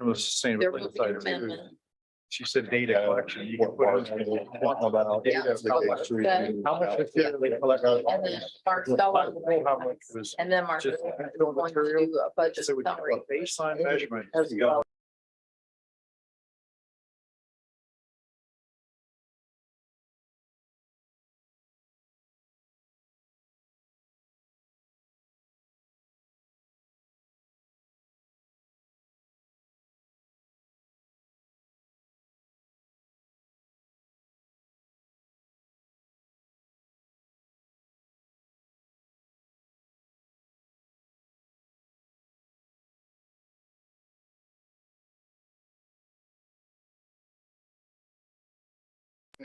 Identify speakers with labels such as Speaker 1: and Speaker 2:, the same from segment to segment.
Speaker 1: from the
Speaker 2: There will
Speaker 1: sustainability
Speaker 2: be
Speaker 1: side
Speaker 2: an
Speaker 1: too.
Speaker 2: amendment.
Speaker 1: She said data collection. You can put her-
Speaker 2: Yeah, it's called what it said.
Speaker 1: How much material they collect?
Speaker 2: And then Marcella,
Speaker 1: How much was
Speaker 2: and then Marcella
Speaker 1: just
Speaker 2: is going to do a budget
Speaker 1: So we have
Speaker 2: summary.
Speaker 1: a baseline measurement.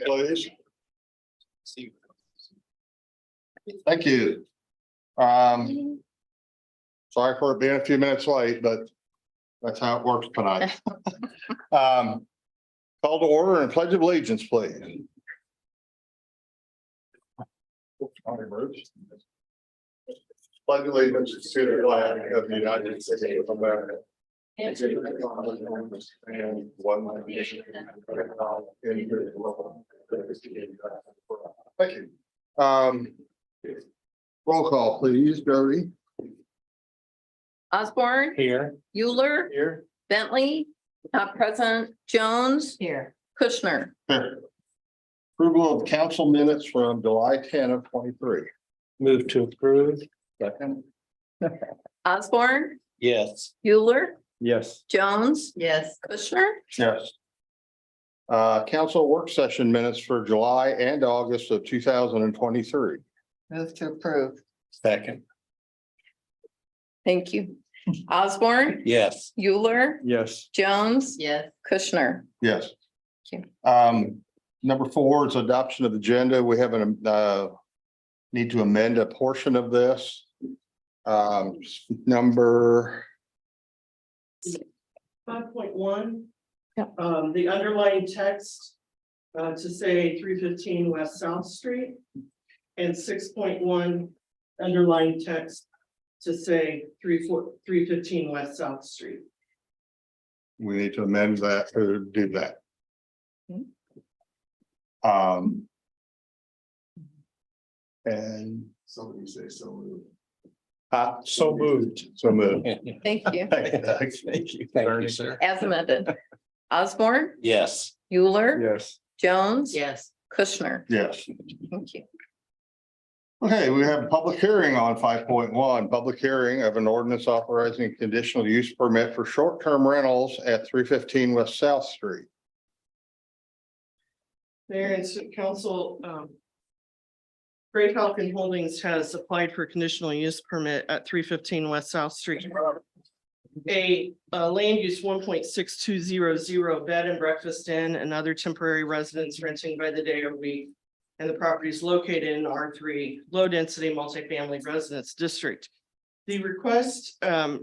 Speaker 3: Please. Thank you. Sorry for being a few minutes late, but that's how it works tonight. Call to order and pledge of allegiance, please. Pledge allegiance to the flag of the United States of America. And one nation. Thank you. Roll call, please, Jody.
Speaker 2: Osborne,
Speaker 1: Here.
Speaker 2: Euler,
Speaker 1: Here.
Speaker 2: Bentley, not present, Jones,
Speaker 4: Here.
Speaker 2: Kushner.
Speaker 3: Here. Approval of council minutes from July 10 of 23.
Speaker 1: Move to approve. Second.
Speaker 2: Osborne,
Speaker 1: Yes.
Speaker 2: Euler,
Speaker 1: Yes.
Speaker 2: Jones,
Speaker 4: Yes.
Speaker 2: Kushner.
Speaker 3: Yes. Council work session minutes for July and August of 2023.
Speaker 4: Move to approve.
Speaker 1: Second.
Speaker 2: Thank you. Osborne,
Speaker 1: Yes.
Speaker 2: Euler,
Speaker 1: Yes.
Speaker 2: Jones,
Speaker 4: Yes.
Speaker 2: Kushner.
Speaker 3: Yes.
Speaker 2: Thank
Speaker 3: Number 4 is adoption of agenda. We have an need to amend a portion of this. Number
Speaker 5: 5.1.
Speaker 2: Yep.
Speaker 5: The underlying text to say 315 West South Street. And 6.1 underlying text to say 315 West South Street.
Speaker 3: we need to amend that to do that.
Speaker 2: Hmm.
Speaker 3: And somebody say so moved.
Speaker 1: So moved.
Speaker 3: So moved.
Speaker 2: Thank you.
Speaker 1: Thank you. Thank you, sir.
Speaker 2: As amended. Osborne,
Speaker 1: Yes.
Speaker 2: Euler,
Speaker 1: Yes.
Speaker 2: Jones,
Speaker 4: Yes.
Speaker 2: Kushner.
Speaker 3: Yes.
Speaker 2: Thank you.
Speaker 3: Okay, we have a public hearing on 5.1, public hearing of an ordinance authorizing conditional use permit for short-term rentals at 315 West South Street.
Speaker 5: Mayor and Council, Great Falcon Holdings has applied for a conditional use permit at 315 West South Street. A land use 1.6200 bed and breakfast inn and other temporary residents renting by the day or week. And the property is located in R3 low density multifamily residence district. The request, the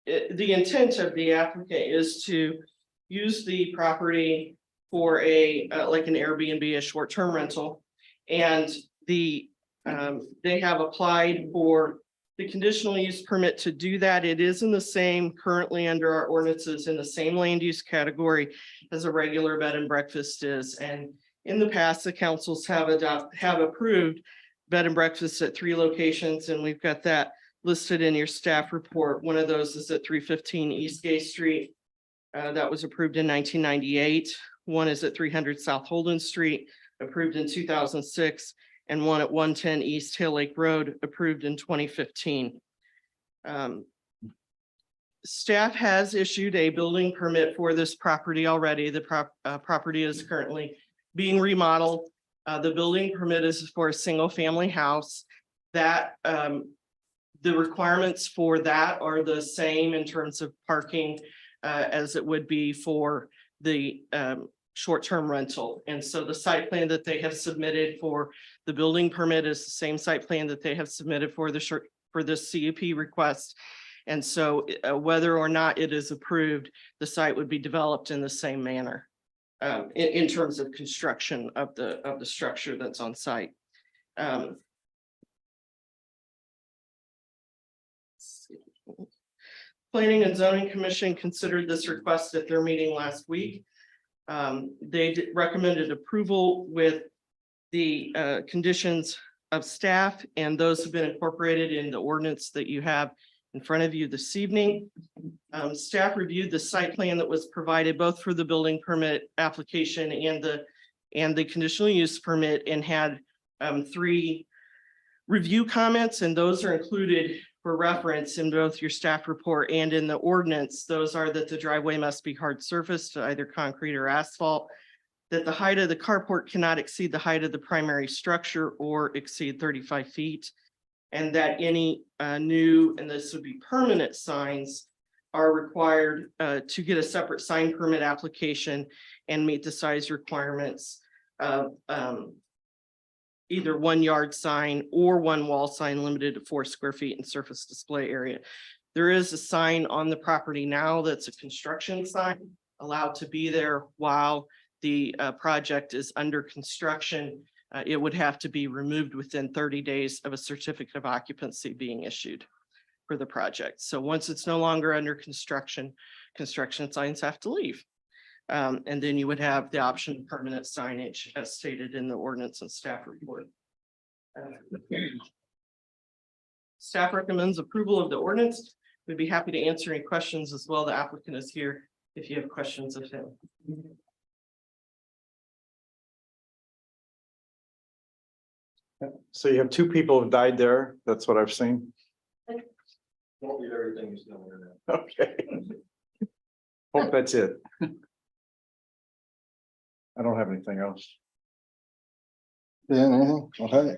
Speaker 5: intent of the applicant is to use the property for a like an Airbnb, a short-term rental. And they have applied for the conditional use permit to do that. It is in the same, currently under our ordinances, in the same land use category as a regular bed and breakfast is. And in the past, the councils have approved bed and breakfasts at 3 locations, and we've got that listed in your staff report. One of those is at 315 East Gay Street. That was approved in 1998. One is at 300 South Holden Street, approved in 2006. And one at 110 East Hill Lake Road, approved in 2015. Staff has issued a building permit for this property already. The property is currently being remodeled. The building permit is for a single family house. That the requirements for that are the same in terms of parking as it would be for the short-term rental. And so the site plan that they have submitted for the building permit is the same site plan that they have submitted for the this CUP request. And so whether or not it is approved, the site would be developed in the same manner in terms of construction of the structure that's on site. Planning and Zoning Commission considered this request at their meeting last week. They recommended approval with the conditions of staff, and those have been incorporated in the ordinance that you have in front of you this evening. Staff reviewed the site plan that was provided both for the building permit application and the conditional use permit, and had 3 review comments, and those are included for reference in both your staff report and in the ordinance. Those are that the driveway must be hard surfaced, either concrete or asphalt, that the height of the carport cannot exceed the height of the primary structure or exceed 35 feet, and that any new, and this would be permanent signs, are required to get a separate sign permit application and meet the size requirements of either 1 yard sign or 1 wall sign limited to 4 square feet in surface display area. There is a sign on the property now that's a construction sign allowed to be there while the project is under construction. It would have to be removed within 30 days of a certificate of occupancy being issued for the project. So once it's no longer under construction, construction signs have to leave. And then you would have the option of permanent signage as stated in the ordinance and staff report. Staff recommends approval of the ordinance. We'd be happy to answer any questions as well. The applicant is here if you have questions of him.
Speaker 1: So you have 2 people who died there. That's what I've seen.
Speaker 3: Won't get everything is done there
Speaker 1: Okay. Hope that's it. I don't have anything else.
Speaker 3: Yeah, anything? Okay,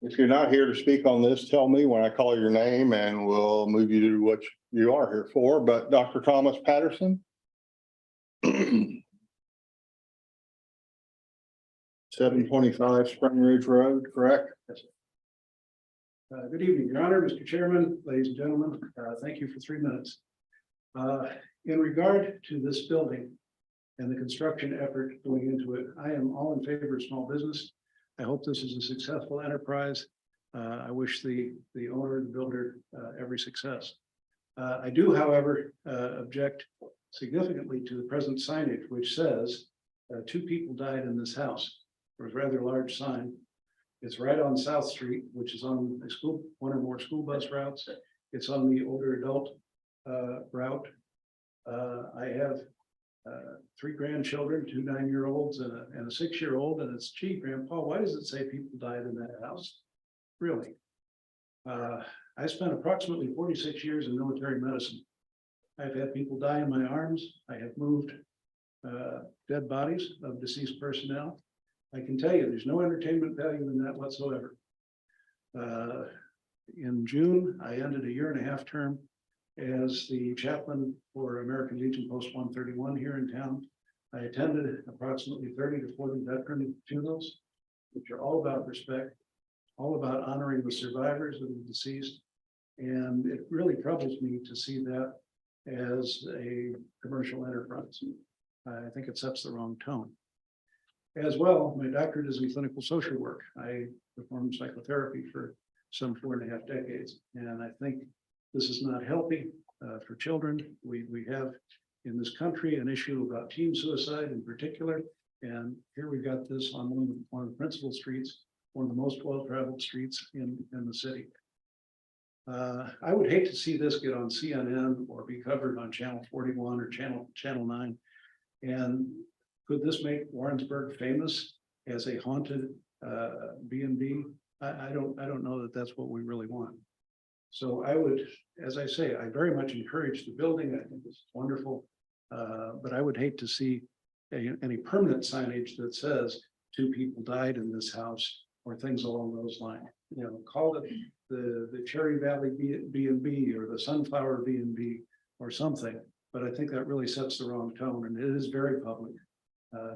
Speaker 3: if you're not here to speak on this, tell me when I call your name and we'll move you to what you are here for, but Dr. Thomas Patterson. 725 Spring Ridge Road, correct?
Speaker 6: Good evening, Your Honor, Mr. Chairman, ladies and gentlemen. Thank you for 3 minutes. In regard to this building and the construction effort going into it, I am all in favor of small business. I hope this is a successful enterprise. I wish the owner and builder every success. I do, however, object significantly to the present signage, which says 2 people died in this house. It was a rather large sign. It's right on South Street, which is on a one or more school bus routes. It's on the older adult route. I have 3 grandchildren, 2 9-year-olds and a 6-year-old, and it's, gee, Grandpa, why does it say people died in that house? Really? I spent approximately 46 years in military medicine. I've had people die in my arms. I have moved dead bodies of deceased personnel. I can tell you there's no entertainment value in that whatsoever. In June, I ended a 1.5-year term as the chaplain for American Legion Post 131 here in town. I attended approximately 30 to 40 veteran funerals, which are all about respect, all about honoring the survivors of the deceased. And it really troubles me to see that as a commercial enterprise. I think it sets the wrong tone. As well, my doctorate is in clinical social work. I performed psychotherapy for some 4.5 decades, and I think this is not healthy for children. We have in this country an issue about teen suicide in particular, and here we got this on one of the principal streets, one of the most well-traveled streets in the city. I would hate to see this get on CNN or be covered on Channel 41 or Channel 9. And could this make Warrensburg famous as a haunted B&B? I don't know that that's what we really want. So I would, as I say, I very much encourage the building. I think it's wonderful, but I would hate to see any permanent signage that says 2 people died in this house or things along those lines. You know, call it the Cherry Valley B&B or the Sunflower B&B or something. But I think that really sets the wrong tone, and it is very public.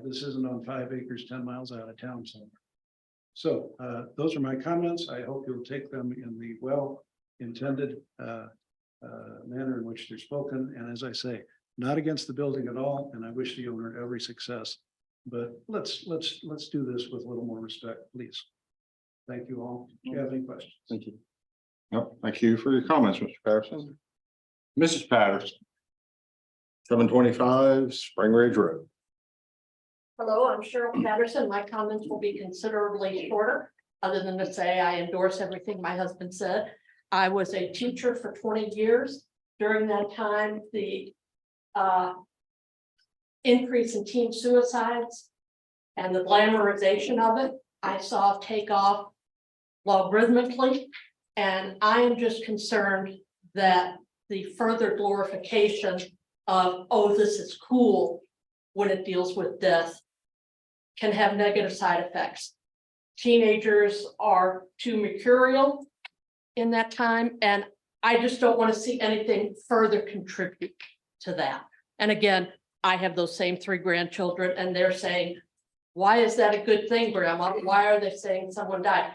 Speaker 6: This isn't on 5 acres, 10 miles out of town somewhere. So those are my comments. I hope you'll take them in the well-intended manner in which they're spoken. And as I say, not against the building at all. And I wish the owner every success. But let's do this with a little more respect, please. Thank you all. Do you have any questions?
Speaker 1: Thank you.
Speaker 3: No, thank you for your comments, Mr. Patterson. Mrs. Patterson. 725 Spring Ridge Road.
Speaker 7: Hello, I'm Cheryl Patterson. My comments will be considerably shorter, other than to say I endorse everything my husband said. I was a teacher for 20 years. During that time, the increase in teen suicides and the glamorization of it, I saw take off logarithmically. And I am just concerned that the further glorification of, oh, this is cool, when it deals with death, can have negative side effects. Teenagers are too mercurial in that time, and I just don't want to see anything further contribute to that. And again, I have those same 3 grandchildren, and they're saying, why is that a good thing, Grandma? Why are they saying someone died?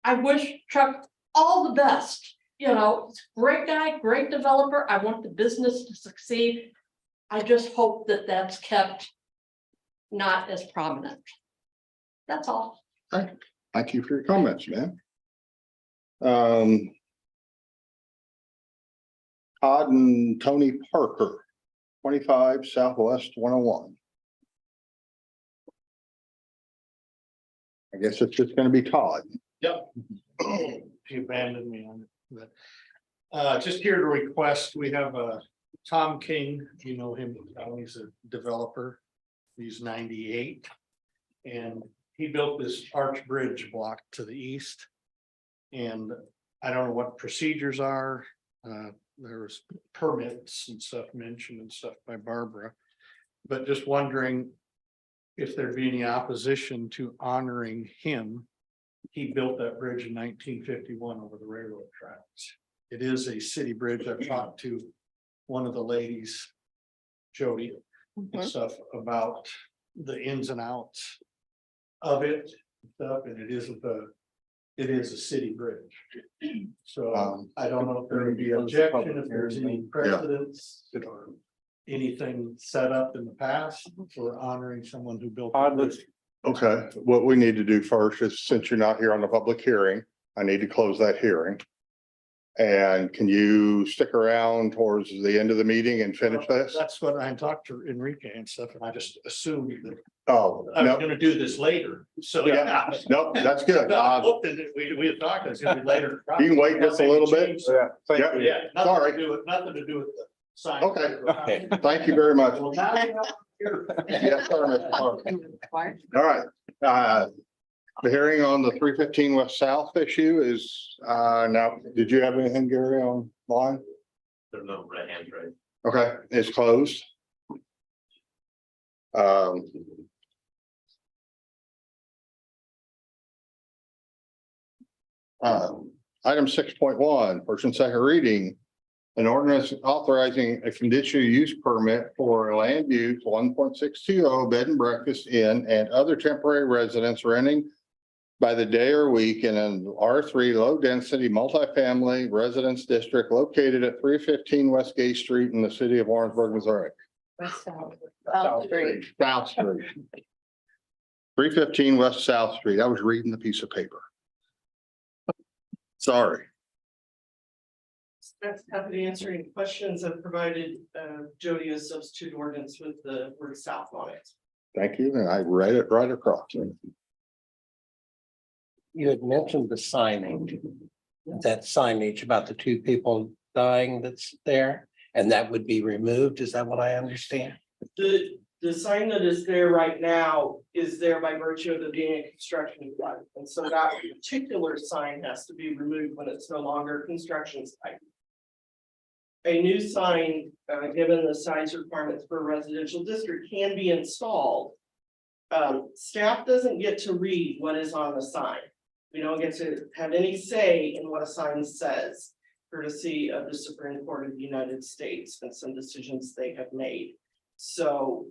Speaker 7: I wish Chuck all the best. You know, great guy, great developer. I want the business to succeed. I just hope that that's kept not as prominent. That's all.
Speaker 3: Thank you for your comments, man. Todd and Tony Parker, 25 Southwest 101. I guess it's just gonna be Todd.
Speaker 6: Yep. He abandoned me on it, but just here to request, we have Tom King, you know him, he's a developer. He's 98. And he built this arch bridge block to the east. And I don't know what procedures are. There was permits and stuff mentioned and stuff by Barbara. But just wondering if there'd be any opposition to honoring him. He built that bridge in 1951 over the railroad tracks. It is a city bridge. I've talked to one of the ladies, Jody, and stuff about the ins and outs of it, stuff, and it is a city bridge. So I don't know if there would be objection, if there's any precedents or anything set up in the past for honoring someone who built. the bridge.
Speaker 3: Okay, what we need to do first is, since you're not here on the public hearing, I need to close that hearing. And can you stick around towards the end of the meeting and finish this?
Speaker 6: That's what I talked to Enrique and stuff, and I just assumed that
Speaker 3: Oh,
Speaker 6: I was
Speaker 3: no,
Speaker 6: gonna do this later, so
Speaker 3: Yeah. no, that's good.
Speaker 6: I hoped that we had talked, it's gonna be later.
Speaker 3: You can wait just a little bit.
Speaker 1: Yeah, thank
Speaker 3: Yeah.
Speaker 1: you.
Speaker 6: Yeah,
Speaker 3: Sorry.
Speaker 6: nothing to do with the sign.
Speaker 3: Okay. Thank you very much.
Speaker 6: Well, now you know, here.
Speaker 3: Yes, sir, Mr. Parker. All right, the hearing on the 315 West South issue is, now, did you have anything, Gary, online?
Speaker 8: There's no right hand raised.
Speaker 3: Okay, it's closed. Item 6.1, first and second reading. An ordinance authorizing a conditional use permit for a land use 1.620 bed and breakfast inn and other temporary residents renting by the day or week in an R3 low density multifamily residence district located at 315 West Gay Street in the city of Warrensburg, Missouri.
Speaker 2: South Street.
Speaker 3: South Street. 315 West South Street. I was reading the piece of paper. Sorry.
Speaker 5: That's happy to answer any questions. I've provided Jody a substitute ordinance with the word south on it.
Speaker 3: Thank you. And I read it right across.
Speaker 9: You had mentioned the signage, that signage about the 2 people dying that's there, and that would be removed. Is that what I understand?
Speaker 5: The sign that is there right now is there by virtue of it being a construction site. And so that particular sign has to be removed when it's no longer a construction site. A new sign, given the size requirements for a residential district, can be installed. Staff doesn't get to read what is on the sign. We don't get to have any say in what a sign says, courtesy of the Supreme Court of the United States and some decisions they have made. So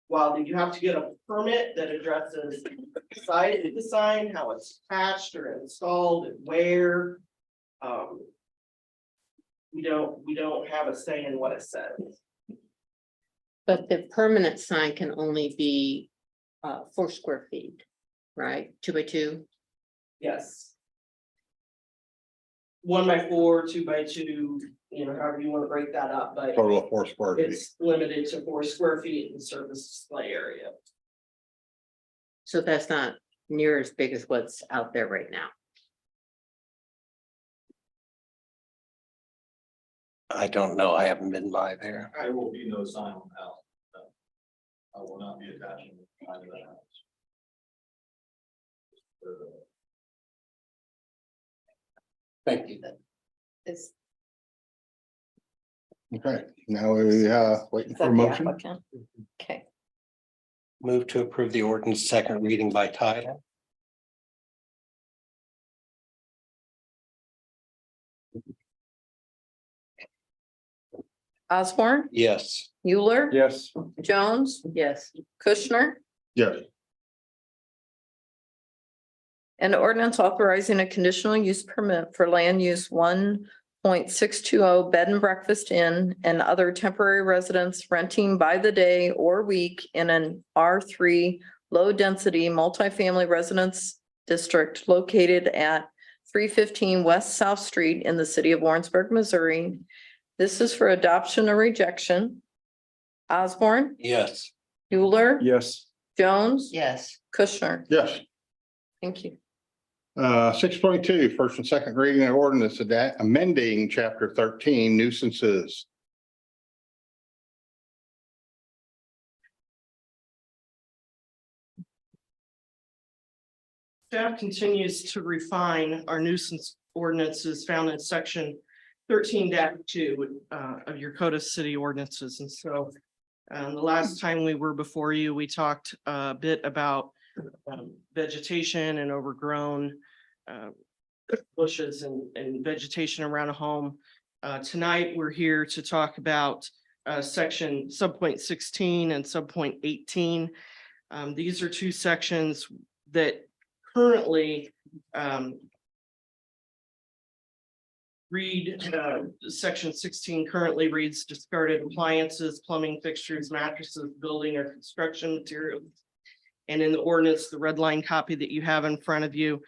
Speaker 5: while you have to get a permit that addresses the size of the sign, how it's attached or installed and where, we don't have a say in what it says.
Speaker 2: But the permanent sign can only be 4 square feet, right? 2 by 2.
Speaker 5: Yes. 1x4, 2x2, you know, however you want to break that up, but
Speaker 3: Total of 4 square feet.
Speaker 5: it's limited to 4 square feet in surface display area.
Speaker 2: So that's not near as big as what's out there right now.
Speaker 9: I don't know. I haven't been by there.
Speaker 8: There will be no sign on the house. No. I will not be attaching the sign to the house.
Speaker 9: Thank you.
Speaker 2: It's.
Speaker 3: Okay, now we waiting for a motion.
Speaker 2: Okay,
Speaker 9: Move to approve the ordinance second reading by title.
Speaker 10: Osborne,
Speaker 9: Yes.
Speaker 10: Euler.
Speaker 1: Yes,
Speaker 10: Jones,
Speaker 2: yes,
Speaker 10: Kushner.
Speaker 3: Yes,
Speaker 10: An ordinance authorizing a conditional use permit for land use 1.620 bed and breakfast inn and other temporary residents renting by the day or week in an R3 low-density multifamily residence district located at 315 West South Street in the city of Warrensburg, Missouri. This is for adoption or rejection. Osborne,
Speaker 9: Yes.
Speaker 10: Euler.
Speaker 1: yes,
Speaker 10: Jones.
Speaker 4: Yes.
Speaker 10: Kushner.
Speaker 3: yes.
Speaker 10: Thank you.
Speaker 3: 6.2, first and second reading of ordinance amending chapter 13 nuisances.
Speaker 5: Staff continues to refine our nuisance ordinances found in section 13-2 of your code of city ordinances. And so the last time we were before you, we talked a bit about vegetation and overgrown bushes and vegetation around a home. Tonight, we're here to talk about section subpoint 16 and subpoint 18. These are two sections that currently read, section 16 currently reads discarded appliances, plumbing fixtures, mattresses, building or construction materials. And in the ordinance, the red line copy that you have in front of you,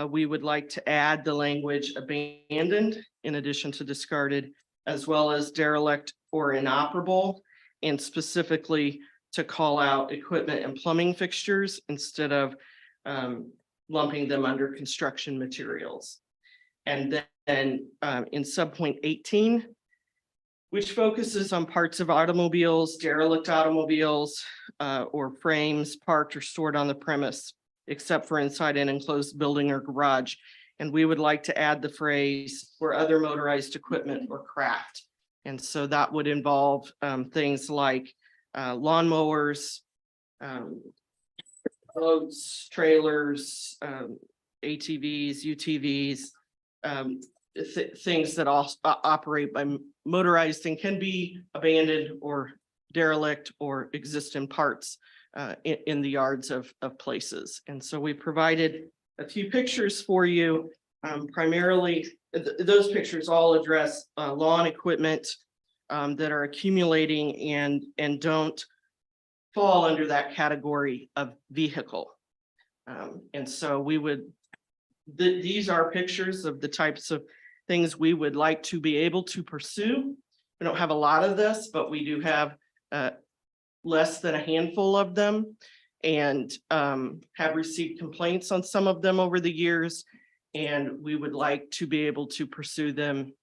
Speaker 5: we would like to add the language abandoned in addition to discarded, as well as derelict or inoperable, and specifically to call out equipment and plumbing fixtures instead of lumping them under construction materials. And then in subpoint 18, which focuses on parts of automobiles, derelict automobiles, or frames parked or stored on the premise, except for inside an enclosed building or garage. And we would like to add the phrase "or other motorized equipment or craft." And so that would involve things like lawnmowers, boats, trailers, ATVs, UTVs, things that all operate by motorized and can be abandoned or derelict or exist in parts in the yards of places. And so we provided a few pictures for you. Primarily, those pictures all address lawn equipment that are accumulating and don't fall under that category of vehicle. And so we would, these are pictures of the types of things we would like to be able to pursue. We don't have a lot of this, but we do have less than a handful of them, and have received complaints on some of them over the years. And we would like to be able to pursue them,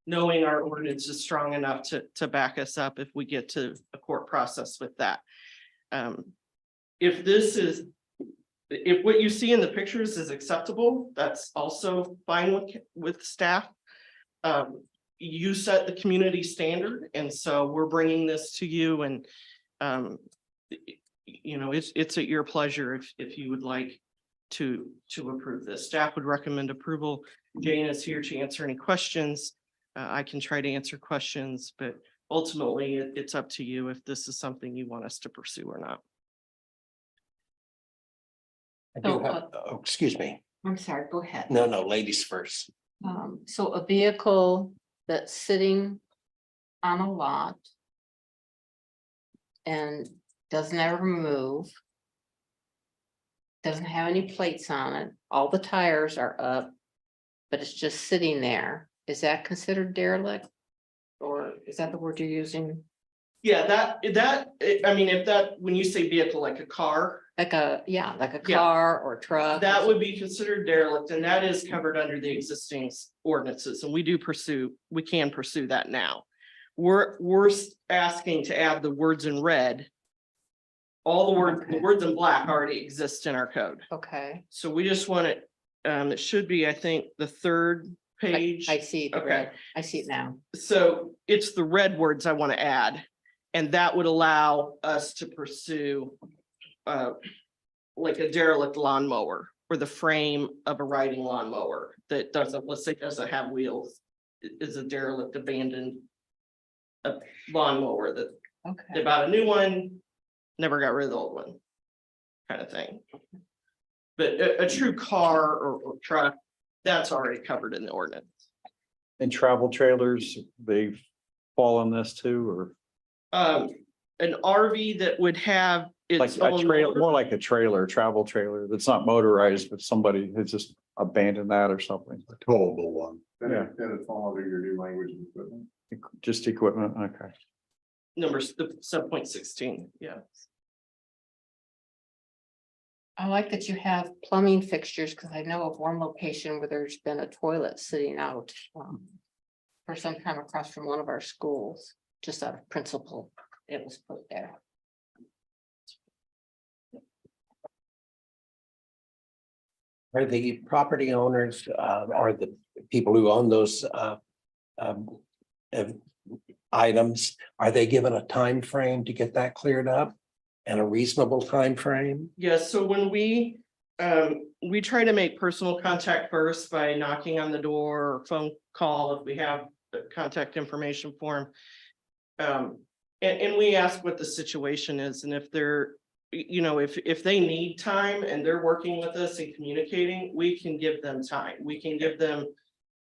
Speaker 5: knowing our ordinance is strong enough to back us up if we get to a court process with that. If what you see in the pictures is acceptable, that's also fine with staff. You set the community standard, and so we're bringing this to you, and you know, it's at your pleasure if you would like to approve this. Staff would recommend approval. Jane is here to answer any questions. I can try to answer questions, but ultimately it's up to you if this is something you want us to pursue or not.
Speaker 9: I do have, oh, excuse me.
Speaker 2: I'm sorry, go ahead.
Speaker 9: No, ladies first.
Speaker 2: So a vehicle that's sitting on a lot and doesn't ever move, doesn't have any plates on it, all the tires are up, but it's just sitting there, is that considered derelict? Or is that the word you're using?
Speaker 5: Yeah, I mean, if that, when you say vehicle, like a car,
Speaker 2: Like a, yeah, like a
Speaker 5: Yeah.
Speaker 2: car or truck? or
Speaker 5: that would be considered derelict, and that is covered under the existing ordinances, and we can pursue that now. We're asking to add the words in red. All the words in black already exist in our code,
Speaker 2: Okay,
Speaker 5: so we just want it, it should be, I think, the third page.
Speaker 2: I see the
Speaker 5: Okay.
Speaker 2: red, I see it now.
Speaker 5: So it's the red words I want to add, and that would allow us to pursue like a derelict lawnmower or the frame of a riding lawnmower that doesn't, let's say, doesn't have wheels. Is a derelict abandoned lawnmower that they
Speaker 2: Okay,
Speaker 5: bought a new one, never got rid of the old one, kind of thing. But a true car or truck, that's already covered in the ordinance.
Speaker 1: And travel trailers, they fall on this too, or
Speaker 5: An RV that would have
Speaker 1: like
Speaker 5: its
Speaker 1: a
Speaker 5: own
Speaker 1: trailer,
Speaker 5: motor.
Speaker 1: more like a trailer, travel trailer that's not motorized, but somebody has just abandoned that or something.
Speaker 3: A towable one.
Speaker 1: Yeah.
Speaker 8: Then it fall under your new language and equipment.
Speaker 1: Just equipment, okay.
Speaker 5: Numbers, the 7.16, yeah.
Speaker 2: I like that you have plumbing fixtures, because I know of one location where there's been a toilet sitting out. For some time across from one of our schools, just out of principle, it was put there.
Speaker 9: Are the property owners, or the people who own those um, uh, items, are they given a time frame to get that cleared up? And a reasonable time frame?
Speaker 5: Yes, so when we try to make personal contact first by knocking on the door or phone call if we have the contact information for them. And we ask what the situation is, and if they're, you know, if they need time and they're working with us and communicating, we can give them time. We can give them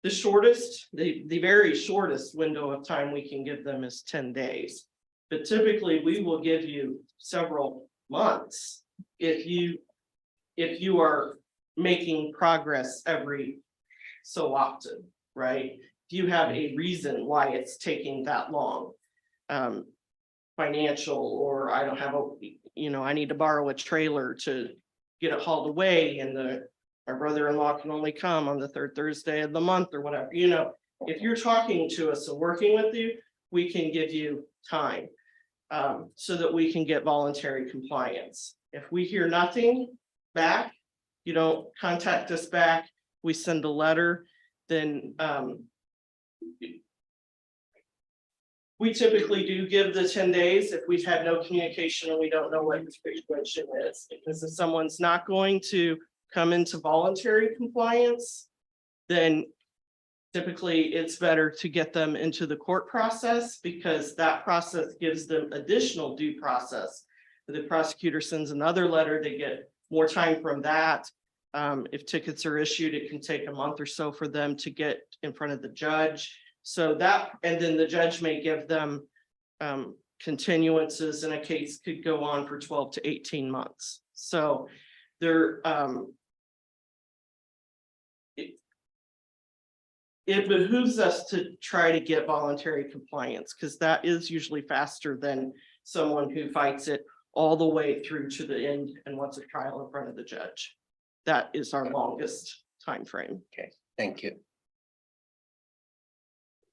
Speaker 5: the shortest, the very shortest window of time we can give them is 10 days. But typically, we will give you several months if you are making progress every so often, right? If you have a reason why it's taking that long, financial, or I don't have I need to borrow a trailer to get it hauled away, and my brother-in-law can only come on the third Thursday of the month or whatever, if you're talking to us and working with you, we can give you time. So that we can get voluntary compliance. If we hear nothing back, you don't contact us back, we send a letter, then we typically do give the 10 days if we've had no communication and we don't know what the situation is. Because if someone's not going to come into voluntary compliance, then typically, it's better to get them into the court process, because that process gives them additional due process. The prosecutor sends another letter, they get more time from that. If tickets are issued, it can take a month or so for them to get in front of the judge. So that, and then the judge may give them continuances, and a case could go on for 12 to 18 months. So they're it behooves us to try to get voluntary compliance, because that is usually faster than someone who fights it all the way through to the end and wants a trial in front of the judge. That is our longest time frame.
Speaker 9: Okay, thank you.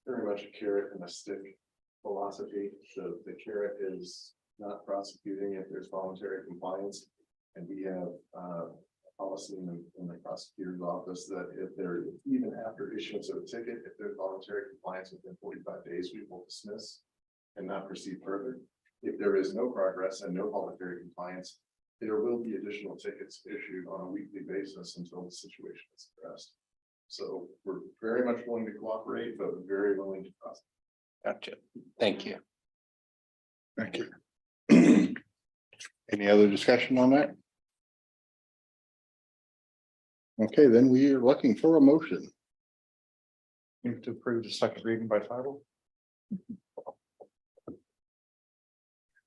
Speaker 8: Very much a carrot and a stick philosophy. The carrot is not prosecuting if there's voluntary compliance. And we have policy in the prosecutor's office that if there, even after issuance of a ticket, if there's voluntary compliance within 45 days, we will dismiss and not proceed further. If there is no progress and no voluntary compliance, there will be additional tickets issued on a weekly basis until the situation is addressed. So we're very much willing to cooperate, but very willing to prosecute.
Speaker 9: Gotcha. Thank you.
Speaker 3: Thank you. Any other discussion on that? Okay, then we are looking for a motion.
Speaker 1: Move to approve the second reading by title.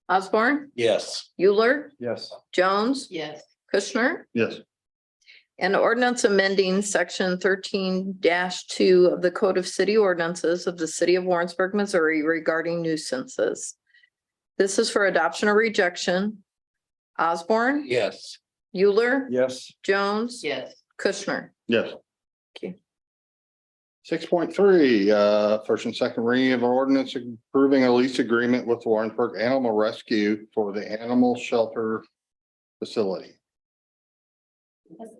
Speaker 10: Osborne,
Speaker 9: Yes.
Speaker 10: Euler,
Speaker 1: Yes.
Speaker 10: Jones,
Speaker 2: Yes,
Speaker 10: Kushner.
Speaker 3: Yes.
Speaker 10: An ordinance amending section 13-2 of the Code of City Ordinances of the City of Warrensburg, Missouri regarding nuisances. This is for adoption or rejection. Osborne,
Speaker 9: Yes.
Speaker 10: Euler,
Speaker 1: Yes.
Speaker 10: Jones,
Speaker 2: Yes.
Speaker 10: Kushner.
Speaker 3: Yes.
Speaker 10: Okay.
Speaker 3: 6.3, first and second reading of ordinance approving a lease agreement with Warrensburg Animal Rescue for the animal shelter facility.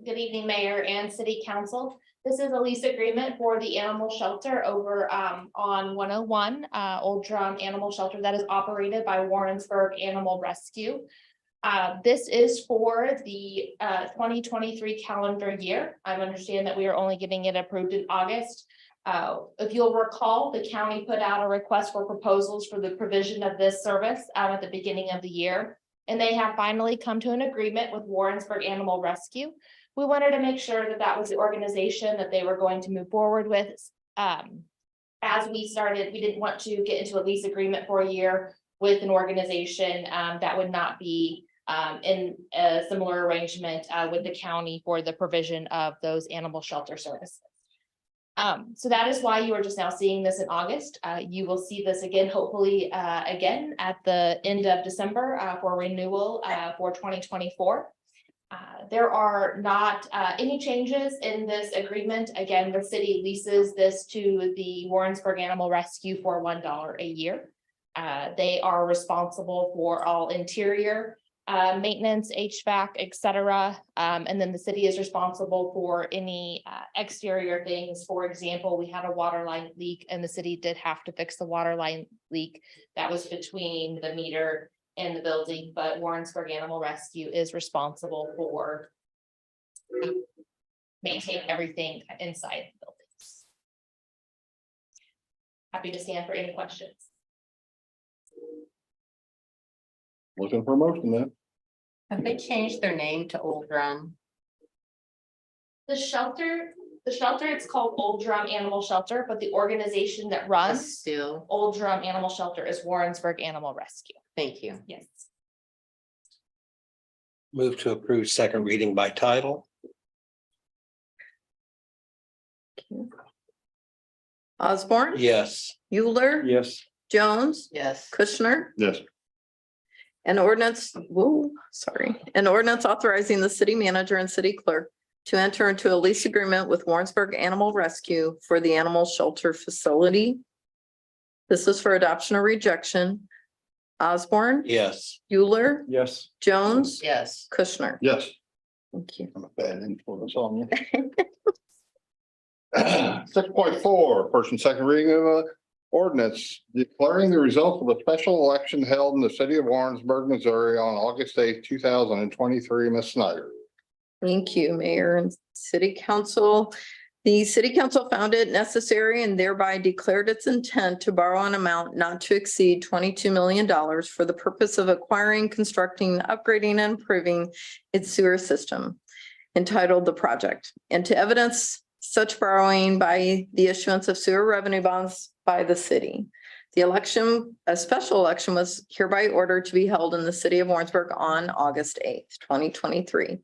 Speaker 11: Good evening, Mayor and City Council. This is a lease agreement for the animal shelter over on 101 Old Drum Animal Shelter that is operated by Warrensburg Animal Rescue. This is for the 2023 calendar year. I understand that we are only getting it approved in August. If you'll recall, the county put out a request for proposals for the provision of this service at the beginning of the year. And they have finally come to an agreement with Warrensburg Animal Rescue. We wanted to make sure that that was the organization that they were going to move forward with. As we started, we didn't want to get into a lease agreement for a year with an organization that would not be in a similar arrangement with the county for the provision of those animal shelter services. So that is why you are just now seeing this in August. You will see this again, hopefully, again at the end of December for renewal for 2024. There are not any changes in this agreement. Again, the city leases this to the Warrensburg Animal Rescue for $1 a year. They are responsible for all interior maintenance, HVAC, etc. And then the city is responsible for any exterior things. For example, we had a water line leak and the city did have to fix the water line leak that was between the meter and the building, but Warrensburg Animal Rescue is responsible for maintaining everything inside the buildings. Happy to stand for any questions.
Speaker 3: Looking for a motion then.
Speaker 2: Have they changed their name to Old Drum?
Speaker 11: The shelter, it's called Old Drum Animal Shelter, but the organization that runs
Speaker 2: Still,
Speaker 11: Old Drum Animal Shelter is Warrensburg Animal Rescue.
Speaker 2: thank you.
Speaker 11: Yes.
Speaker 9: Move to approve second reading by title.
Speaker 10: Osborne,
Speaker 9: Yes.
Speaker 10: Euler,
Speaker 1: Yes.
Speaker 10: Jones,
Speaker 2: Yes.
Speaker 10: Kushner.
Speaker 3: Yes.
Speaker 10: An ordinance authorizing the city manager and city clerk to enter into a lease agreement with Warrensburg Animal Rescue for the animal shelter facility. This is for adoption or rejection. Osborne,
Speaker 9: Yes.
Speaker 10: Euler,
Speaker 1: Yes.
Speaker 10: Jones,
Speaker 2: Yes.
Speaker 10: Kushner.
Speaker 3: Yes.
Speaker 10: Thank you.
Speaker 3: I'm a bad influence on you. 6.4, first and second reading of ordinance declaring the result of a special election held in the city of Warrensburg, Missouri on August 8th, 2023. Ms. Snyder.
Speaker 10: Thank you, Mayor and City Council. The City Council found it necessary and thereby declared its intent to borrow an amount not to exceed $22 million for the purpose of acquiring, constructing, upgrading, and improving its sewer system entitled The Project, and to evidence such borrowing by the issuance of sewer revenue bonds by the city. The election, a special election, was hereby ordered to be held in the city of Warrensburg on August 8th, 2023.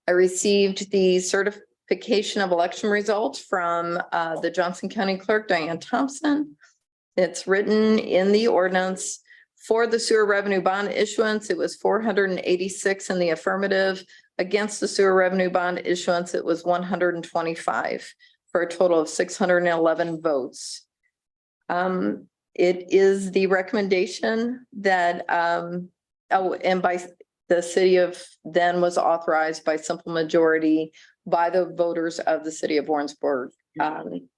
Speaker 10: I received the certification of election results from the Johnson County Clerk, Diane Thompson. It's written in the ordinance for the sewer revenue bond issuance. It was 486 in the affirmative. Against the sewer revenue bond issuance, it was 125 for a total of 611 votes. It is the recommendation that, and by the city of then was authorized by simple majority by the voters of the city of Warrensburg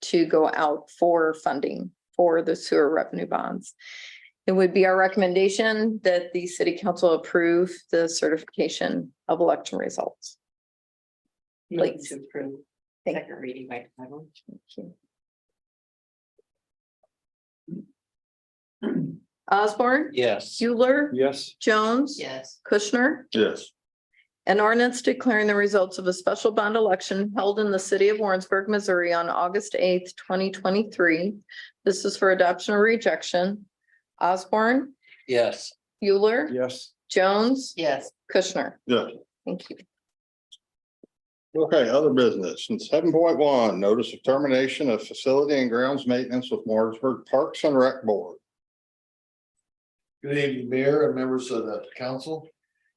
Speaker 10: to go out for funding for the sewer revenue bonds. It would be our recommendation that the city council approve the certification of election results. Please.
Speaker 2: To approve.
Speaker 10: Thank
Speaker 2: Second reading by title.
Speaker 10: you. Osborne,
Speaker 9: Yes.
Speaker 10: Euler,
Speaker 1: Yes.
Speaker 10: Jones,
Speaker 2: Yes.
Speaker 10: Kushner.
Speaker 3: Yes.
Speaker 10: An ordinance declaring the results of a special bond election held in the city of Warrensburg, Missouri on August 8th, 2023. This is for adoption or rejection. Osborne,
Speaker 9: Yes.
Speaker 10: Euler,
Speaker 1: Yes.
Speaker 10: Jones,
Speaker 2: Yes.
Speaker 10: Kushner.
Speaker 3: Yes.
Speaker 10: Thank you.
Speaker 3: Okay, other business. And 7.1, notice of termination of facility and grounds maintenance with Warrensburg Parks and Rec Board.
Speaker 12: Good evening, Mayor and members of the council.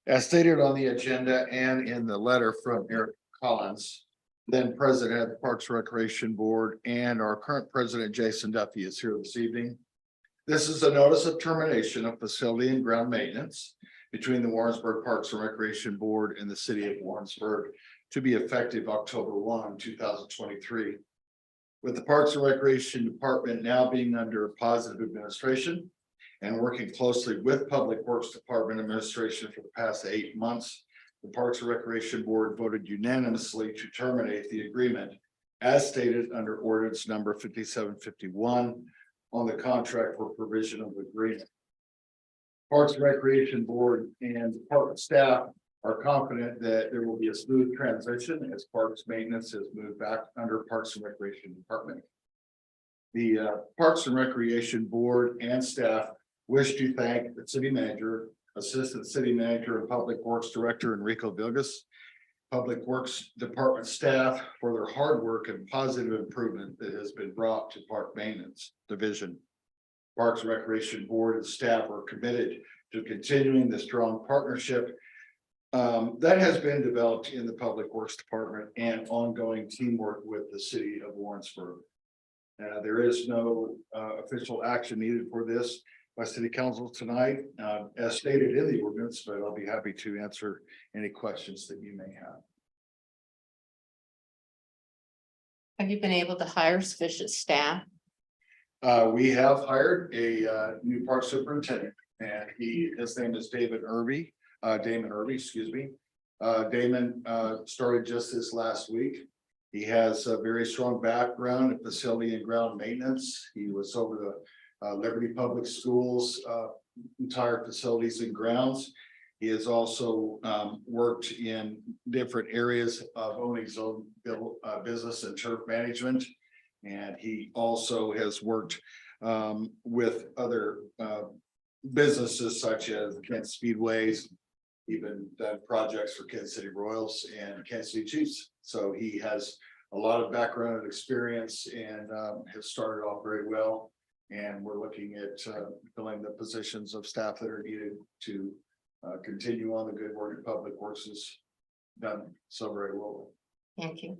Speaker 12: As stated on the agenda and in the letter from Eric Collins, then President of the Parks and Recreation Board, and our current President Jason Duffy is here this evening. This is a notice of termination of facility and ground maintenance between the Warrensburg Parks and Recreation Board and the city of Warrensburg to be effective October 1, 2023. With the Parks and Recreation Department now being under positive administration and working closely with Public Works Department administration for the past 8 months, the Parks and Recreation Board voted unanimously to terminate the agreement as stated under ordinance number 5751 on the contract for provision of agreement. Parks and Recreation Board and department staff are confident that there will be a smooth transition as parks maintenance has moved back under Parks and Recreation Department. The Parks and Recreation Board and staff wish to thank the city manager, assistant city manager, and public works director Enrico Vilgas, Public Works Department staff for their hard work and positive improvement that has been brought to park maintenance division. Parks and Recreation Board and staff are committed to continuing the strong partnership that has been developed in the Public Works Department and ongoing teamwork with the city of Warrensburg. There is no official action needed for this by City Council tonight, as stated in the ordinance, but I'll be happy to answer any questions that you may have.
Speaker 2: Have you been able to hire sufficient staff?
Speaker 12: We have hired a new park superintendent, and his name is Damon Irby, excuse me. Damon started just this last week. He has a very strong background in facility and ground maintenance. He was over the Liberty Public Schools entire facilities and grounds. He has also worked in different areas of owning his own business and turf management. And he also has worked with other businesses such as Kent Speedways, even done projects for Kansas City Royals and Kansas City Chiefs. So he has a lot of background and experience and has started off very well. And we're looking at filling the positions of staff that are needed to continue on the good work that Public Works has done so very well.
Speaker 2: Thank you.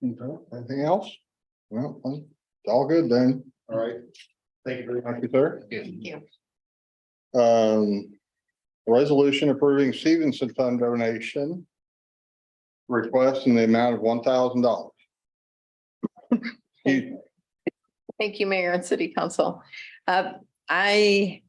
Speaker 3: Okay, anything else? Well, it's all good then.
Speaker 12: All right. Thank you very much.
Speaker 3: Thank you, sir.
Speaker 2: Thank you.
Speaker 3: Resolution approving Stevenson Fund donation. Request in the amount of $1,000.
Speaker 10: Thank you, Mayor and City Council. I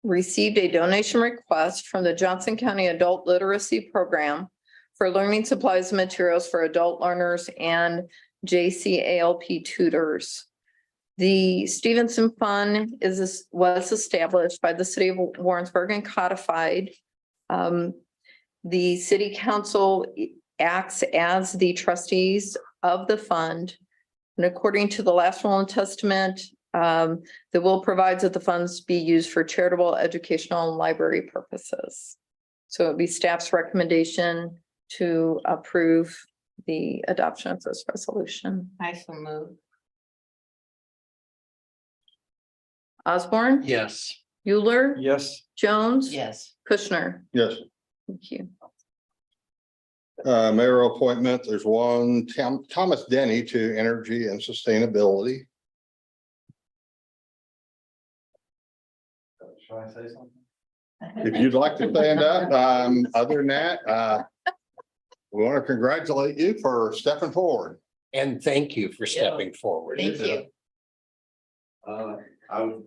Speaker 10: received a donation request from the Johnson County Adult Literacy Program for learning supplies and materials for adult learners and JCALP tutors. The Stevenson Fund was established by the city of Warrensburg and codified. The City Council acts as the trustees of the fund. And according to the last will and testament, the will provides that the funds be used for charitable, educational, and library purposes. So it'd be staff's recommendation to approve the adoption of this resolution.
Speaker 2: I so move.
Speaker 10: Osborne?
Speaker 9: Yes.
Speaker 10: Euler?
Speaker 1: Yes.
Speaker 10: Jones?
Speaker 4: Yes.
Speaker 10: Kushner?
Speaker 3: Yes,
Speaker 10: Thank you.
Speaker 3: mayoral appointment. There's one, Thomas Denny to Energy and Sustainability.
Speaker 8: Should I say something?
Speaker 3: If you'd like to stand up, other than that, we want to congratulate you for stepping forward.
Speaker 9: And thank you for stepping forward.
Speaker 2: Thank you.
Speaker 8: I would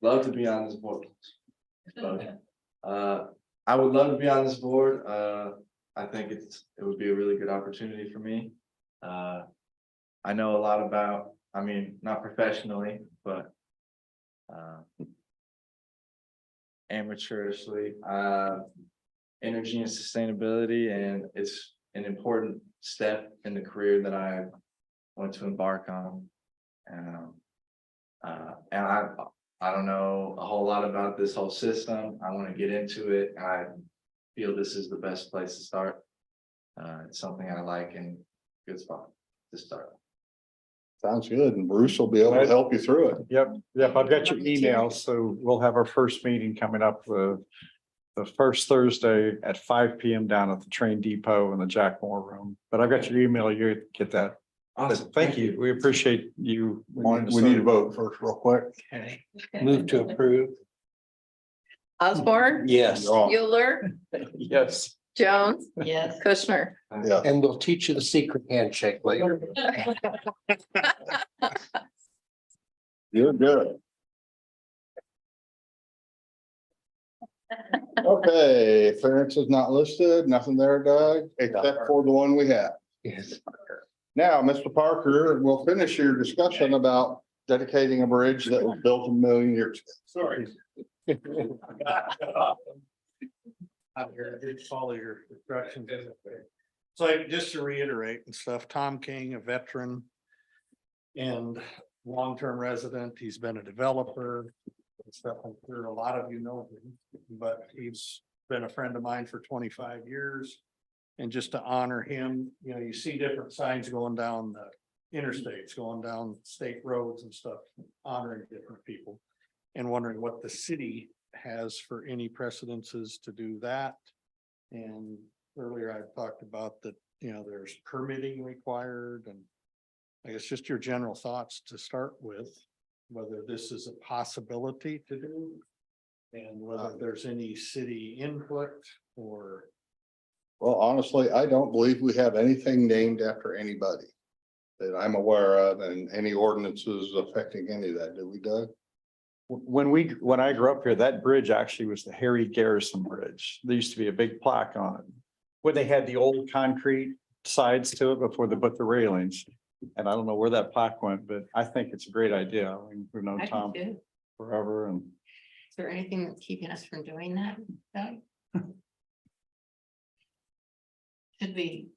Speaker 8: love to be on this board. But, I would love to be on this board. I think it would be a really good opportunity for me. I know a lot about, I mean, not professionally, but amateurishly, energy and sustainability, and it's an important step in the career that I want to embark on. And I don't know a whole lot about this whole system. I want to get into it. I'd feel this is the best place to start. It's something I like and good spot to start.
Speaker 3: Sounds good. And Bruce will be able to help you through it.
Speaker 1: Yep, I've got your email, so we'll have our first meeting coming up the first Thursday at 5 PM down at the train depot in the Jack Moore room. But I've got your email, you get that. But thank you. We appreciate you. wanting to
Speaker 3: We need to
Speaker 1: serve.
Speaker 3: vote first real quick.
Speaker 9: Okay, move to approve.
Speaker 10: Osborne,
Speaker 9: Yes,
Speaker 3: You're on.
Speaker 10: Bueller,
Speaker 1: Yes.
Speaker 10: Jones,
Speaker 2: Yes.
Speaker 10: Kushner.
Speaker 3: Yeah.
Speaker 9: and we'll teach you the secret handshake later.
Speaker 3: You're good. Okay, clearance is not listed, nothing there, Doug, except for the one we have.
Speaker 9: Yes.
Speaker 3: Now, Mr. Parker, we'll finish your discussion about dedicating a bridge that was built a million years ago.
Speaker 6: Sorry. I'm here, I did follow your instructions. So just to reiterate and stuff, Tom King, a veteran. And long-term resident, he's been a developer. And stuff, I'm sure a lot of you know him, but he's been a friend of mine for 25 years. And just to honor him, you know, you see different signs going down the interstates, going down state roads and stuff, honoring different people. And wondering what the city has for any precedences to do that. And earlier I talked about that, you know, there's permitting required, and I guess just your general thoughts to start with, whether this is a possibility to do. And whether there's any city input or.
Speaker 3: Well, honestly, I don't believe we have anything named after anybody that I'm aware of, and any ordinances affecting any of that. Do we, Doug?
Speaker 1: When I grew up here, that bridge actually was the Harry Garrison Bridge. There used to be a big plaque on it. When they had the old concrete sides to it before they put the railings. And I don't know where that plaque went, but I think it's a great idea. I mean, we've known
Speaker 2: I do
Speaker 1: Tom
Speaker 2: too.
Speaker 1: forever, and
Speaker 2: Is there anything that's keeping us from doing that, Doug? Should we?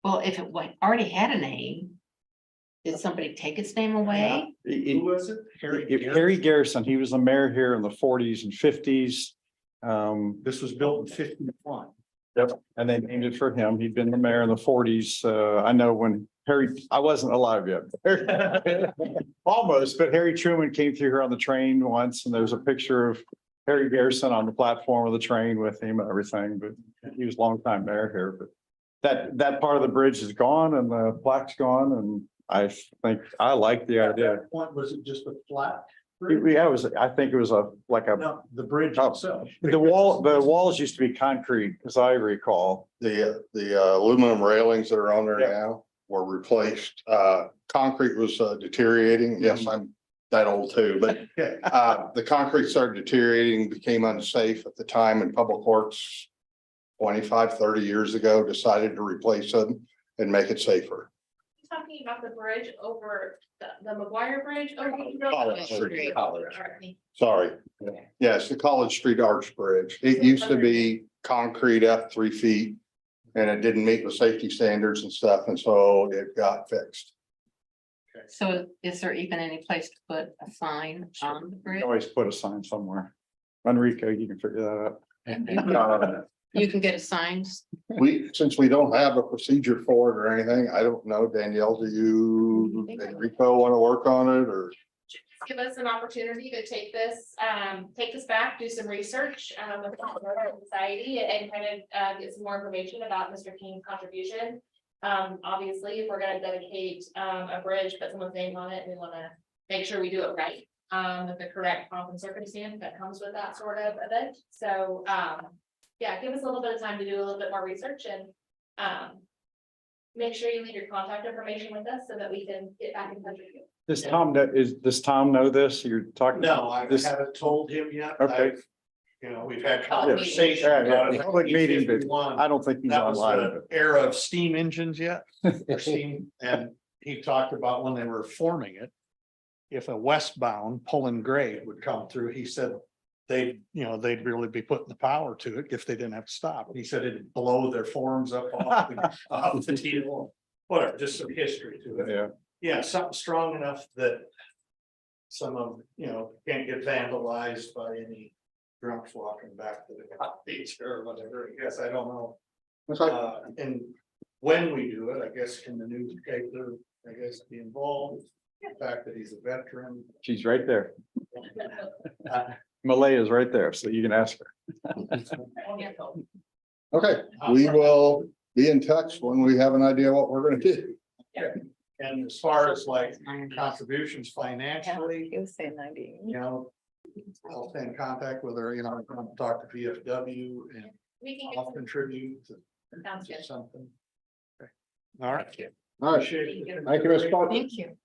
Speaker 2: Well, if it already had a name. Did somebody take its name away?
Speaker 6: Who was it?
Speaker 1: Harry Garrison, he was the mayor here in the 40s and 50s.
Speaker 6: This was built in 51.
Speaker 1: Yep, and they named it for him. He'd been the mayor in the 40s. I know when I wasn't alive yet. Almost, but Harry Truman came through here on the train once, and there's a picture of Harry Garrison on the platform of the train with him and everything, but he was a longtime mayor here. But that part of the bridge is gone and the plaque's gone, and I think I like the
Speaker 6: At
Speaker 1: idea.
Speaker 6: that point, was it just a flat?
Speaker 1: Yeah, I think it was like a,
Speaker 6: No, the bridge
Speaker 1: Oh.
Speaker 6: itself.
Speaker 1: the walls used to be concrete, as I recall.
Speaker 3: The aluminum railings that are on there
Speaker 1: Yeah.
Speaker 3: now were replaced. Concrete was deteriorating. Yes, I'm that old too, but
Speaker 6: Okay.
Speaker 3: the concrete started deteriorating, became unsafe at the time, and Public Works 25, 30 years ago decided to replace them and make it safer.
Speaker 11: Talking about the bridge over the McGuire Bridge over.
Speaker 3: College
Speaker 11: Street.
Speaker 9: College.
Speaker 3: Sorry. Yes, the College Street Arch Bridge. It used to be concrete up 3 feet, and it didn't meet the safety standards and stuff, and so it got fixed.
Speaker 2: So is there even any place to put a sign on the
Speaker 1: You
Speaker 2: bridge?
Speaker 1: can always put a sign somewhere. Enrico, you can figure that out.
Speaker 2: You can get a sign.
Speaker 3: Since we don't have a procedure for it or anything, I don't know, Danielle, do you, Enrico want to work on it, or?
Speaker 11: Give us an opportunity to take this back, do some research, with the society and kind of, get some more information about Mr. King's contribution. Obviously, if we're gonna dedicate, a bridge, put someone's name on it, we wanna make sure we do it right. With the correct pomp and circumstance that comes with that sort of event. So, yeah, give us a little bit of time to do a little bit more research and, make sure you leave your contact information with us so that we can get back in touch with you.
Speaker 1: Does Tom know this? You're talking?
Speaker 6: No, I
Speaker 1: This-
Speaker 6: haven't told him yet.
Speaker 1: Okay.
Speaker 6: You know, we've had
Speaker 2: Public
Speaker 6: conversations.
Speaker 1: Yeah,
Speaker 6: about it.
Speaker 1: public meeting, but
Speaker 6: 51.
Speaker 1: I don't think he's
Speaker 6: That was
Speaker 1: online.
Speaker 6: the era of steam engines yet, or steam, and he talked about when they were forming it. If a westbound pulling grade would come through, he said they'd really be putting the power to it if they didn't have to stop. He said it'd blow their forms up off the deal. Whatever, just some history to it.
Speaker 1: Yeah,
Speaker 6: Yeah, something strong enough that some of, can't get vandalized by any drunks walking back to the cottage or whatever, I guess, I don't know.
Speaker 3: It's like,
Speaker 6: And when we do it, I guess can the newspaper, I guess, be involved? The fact that he's a veteran.
Speaker 1: She's right there. Malay is right there, so you can ask her.
Speaker 3: okay, we will be in touch when we have an idea what we're gonna do.
Speaker 6: And as far as like contributions financially,
Speaker 10: He was saying 90.
Speaker 6: you know, I'll stay in contact with her, you know, I'll talk to VFW and
Speaker 11: We can
Speaker 6: I'll contribute to
Speaker 11: Sounds good.
Speaker 6: something. Okay. All right.
Speaker 3: All right,
Speaker 6: Appreciate it.
Speaker 3: thank you, Mr. Parker.
Speaker 2: Thank you.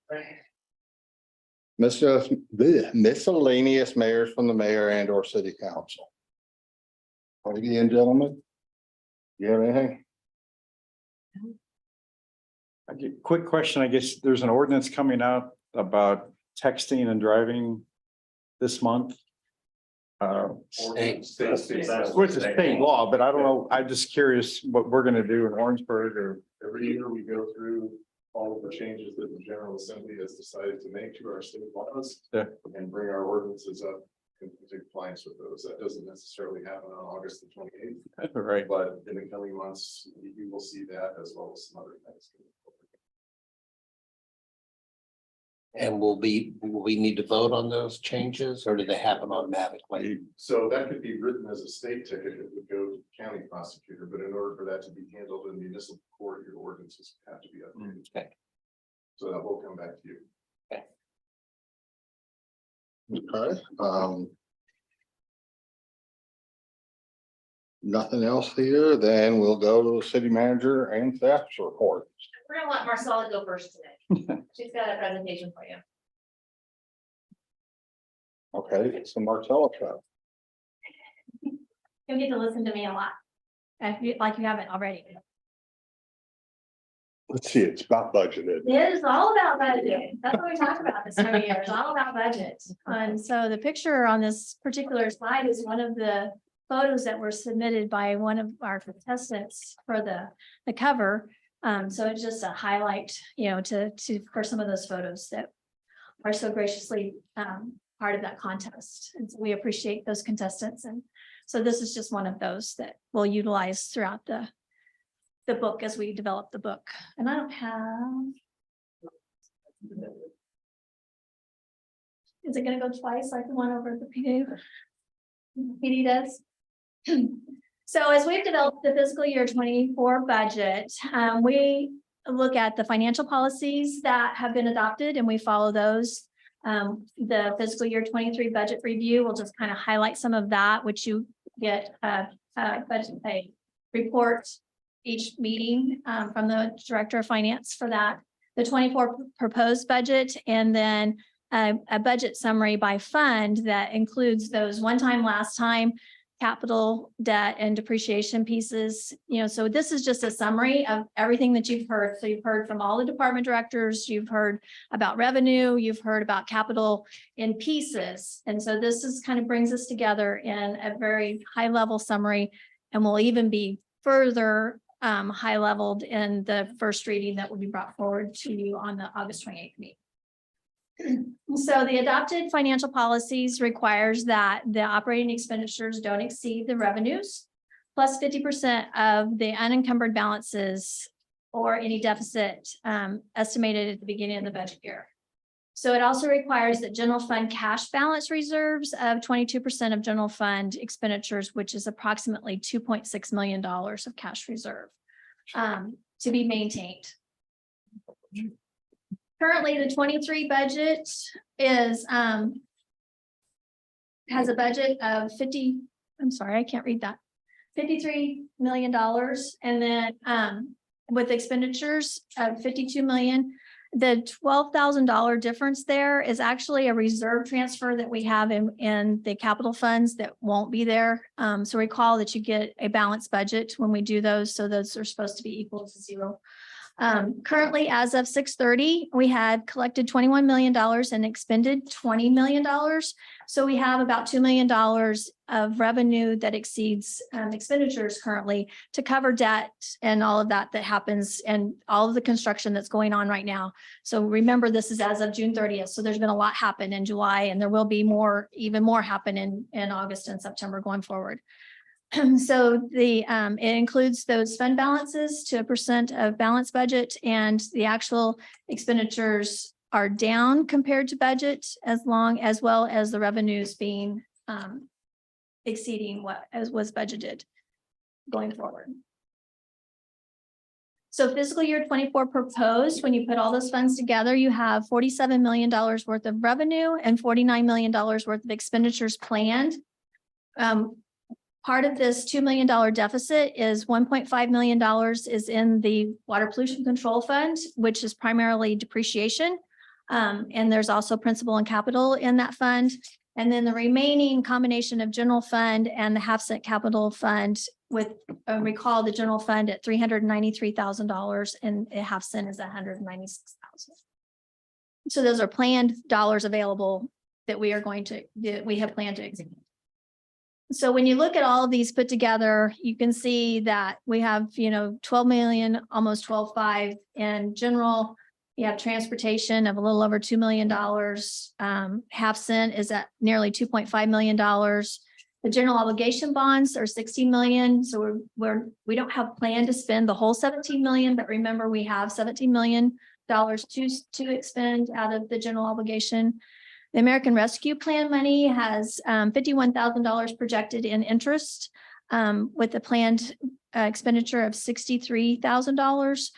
Speaker 3: Miscellaneous mayors from the mayor and or city council. Ladies and gentlemen. You have anything?
Speaker 1: Quick question, I guess there's an ordinance coming out about texting and driving this month.
Speaker 9: State.
Speaker 1: Which is state law, but I don't know, I'm just curious what we're gonna do in Warrensburg or.
Speaker 8: Every year we go through all of the changes that the General Assembly has decided to make to our state laws.
Speaker 1: Yeah.
Speaker 8: And bring our ordinances up into compliance with those. That doesn't necessarily happen on August the 28th,
Speaker 1: Right.
Speaker 8: but in the coming months, you will see that as well as some other things.
Speaker 9: And will we need to vote on those changes or do they happen automatically?
Speaker 8: So that could be written as a state ticket. It would go to the county prosecutor, but in order for that to be handled in municipal court, your ordinances have to be updated.
Speaker 9: Okay.
Speaker 8: So that will come back to you.
Speaker 3: Okay, nothing else here, then we'll go to the city manager and staff's report.
Speaker 11: We're gonna let Marcella go first today. She's got a presentation for you.
Speaker 3: Okay, so Marcella,
Speaker 11: You'll get to listen to me a lot. Like you haven't already.
Speaker 3: let's see, it's about budgeted.
Speaker 11: It is all about budget. That's what we talk about this time of year. It's all about budget. And so the picture on this particular slide is one of the photos that were submitted by one of our contestants for the cover. So it's just a highlight, you know, for some of those photos that are so graciously part of that contest. And so we appreciate those contestants. And so this is just one of those that we'll utilize throughout the book as we develop the book. And I don't have. Is it gonna go twice like the one over at the PD? PD does. So as we've developed the fiscal year 24 budget, we look at the financial policies that have been adopted and we follow those. The fiscal year 23 budget review will just kind of highlight some of that, which you get a report each meeting from the director of finance for that. The 24 proposed budget and then a budget summary by fund that includes those one-time, last time, capital, debt, and depreciation pieces. You know, so this is just a summary of everything that you've heard. So you've heard from all the department directors, you've heard about revenue, you've heard about capital in pieces. And so this is kind of brings us together in a very high level summary and will even be further high leveled in the first reading that will be brought forward to you on the August 28th meeting. So the adopted financial policies requires that the operating expenditures don't exceed the revenues plus 50% of the unencumbered balances or any deficit estimated at the beginning of the budget year. So it also requires that general fund cash balance reserves of 22% of general fund expenditures, which is approximately $2.6 million of cash reserve to be maintained. Currently, the 23 budget is has a budget of $53 million. And then with expenditures of 52 million, the $12,000 difference there is actually a reserve transfer that we have in the capital funds that won't be there. So recall that you get a balanced budget when we do those. So those are supposed to be equal to zero. Currently, as of 6:30, we had collected $21 million and expended $20 million. So we have about $2 million
Speaker 13: of revenue that exceeds expenditures currently to cover debt and all of that happens and all of the construction that's going on right now. So remember, this is as of June 30th. So there's been a lot happen in July, and there will be even more happen in August and September going forward. So it includes those fund balances to a % of balance budget, and the actual expenditures are down compared to budget as well as the revenues being exceeding what was budgeted going forward. So fiscal year 24 proposed, when you put all those funds together, you have $47 million worth of revenue and $49 million worth of expenditures planned. Part of this $2 million deficit is $1.5 million is in the Water Pollution Control Fund, which is primarily depreciation. And there's also principal and capital in that fund. And then the remaining combination of general fund and the half-cent capital fund with, recall the general fund at $393,000 and a half-cent is $196,000. So those are planned dollars available that we have planned to execute. So when you look at all of these put together, you can see that we have, 12 million, almost 12.5 in general. You have transportation of a little over $2 million. Half cent is at nearly $2.5 million. The general obligation bonds are 16 million. So we don't have planned to spend the whole 17 million, but remember we have $17 million to expend out of the general obligation. The American Rescue Plan money has $51,000 projected in interest with a planned expenditure of $63,000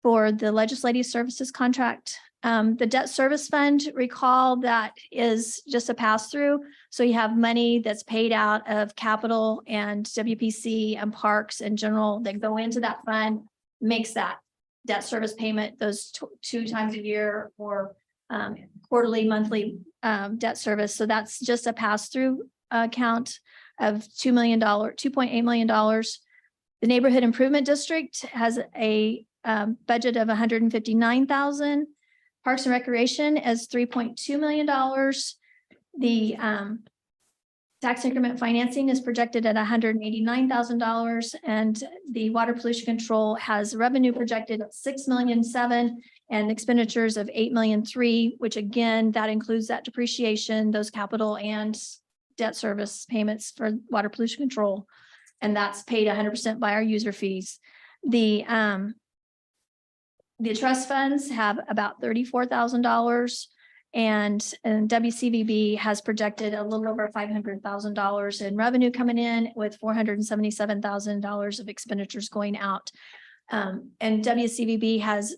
Speaker 13: for the legislative services contract. The debt service fund, recall that is just a pass-through. So you have money that's paid out of capital and WPC and parks and general that go into that fund, makes that debt service payment those two times a year or quarterly, monthly debt service. So that's just a pass-through account of $2.8 million. The Neighborhood Improvement District has a budget of $159,000. Parks and Recreation is $3.2 million. The tax increment financing is projected at $189,000, and the Water Pollution Control has revenue projected at $6.7 million and expenditures of $8.3 million, which again, that includes that depreciation, those capital and debt service payments for water pollution control. And that's paid 100% by our user fees. The trust funds have about $34,000 and WCVB has projected a little over $500,000 in revenue coming in with $477,000 of expenditures going out. And WCVB has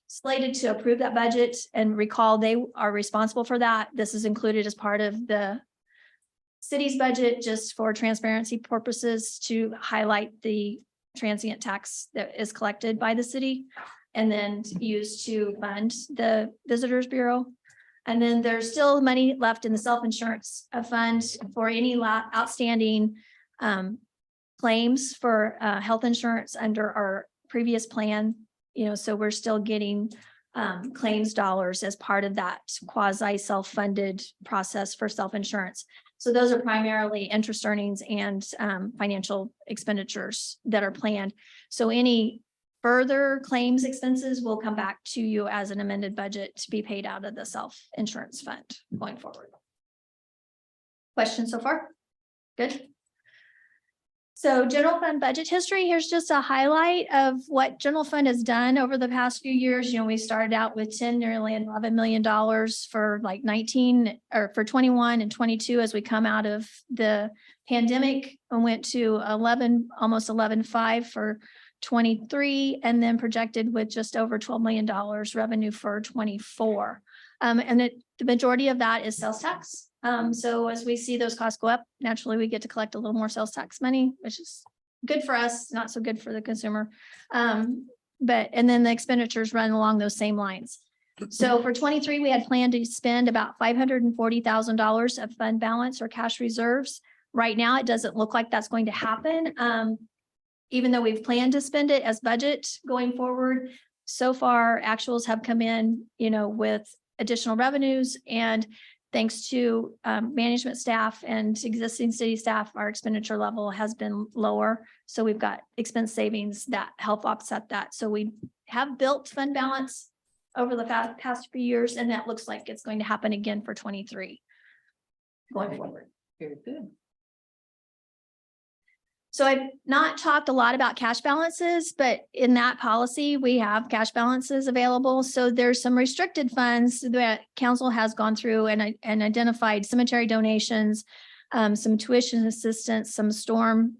Speaker 13: slated to approve that budget, and recall they are responsible for that. This is included as part of the city's budget just for transparency purposes to highlight the transient tax that is collected by the city and then used to fund the Visitors Bureau. And then there's still money left in the self-insurance fund for any outstanding claims for health insurance under our previous plan. So we're still getting claims dollars as part of that quasi self-funded process for self-insurance. So those are primarily interest earnings and financial expenditures that are planned. So any further claims expenses will come back to you as an amended budget to be paid out of the self-insurance fund going forward. Questions so far? Good. So general fund budget history, here's just a highlight of what general fund has done over the past few years. We started out with nearly $11 million for like 19 or for 21 and 22 as we come out of the pandemic and went to almost 11.5 for 23 and then projected with just over $12 million revenue for 24. And the majority of that is sales tax. So as we see those costs go up, naturally we get to collect a little more sales tax money, which is good for us, not so good for the consumer. And then the expenditures run along those same lines. So for 23, we had planned to spend about $540,000 of fund balance or cash reserves. Right now, it doesn't look like that's going to happen. Even though we've planned to spend it as budget going forward, so far actuals have come in, with additional revenues, and thanks to management staff and existing city staff, our expenditure level has been lower. So we've got expense savings that help offset that. So we have built fund balance over the past few years, and that looks like it's going to happen again for 23 going forward.
Speaker 2: Very good.
Speaker 13: So I've not talked a lot about cash balances, but in that policy, we have cash balances available. So there's some restricted funds that council has gone through and identified cemetery donations, some tuition assistance, some storm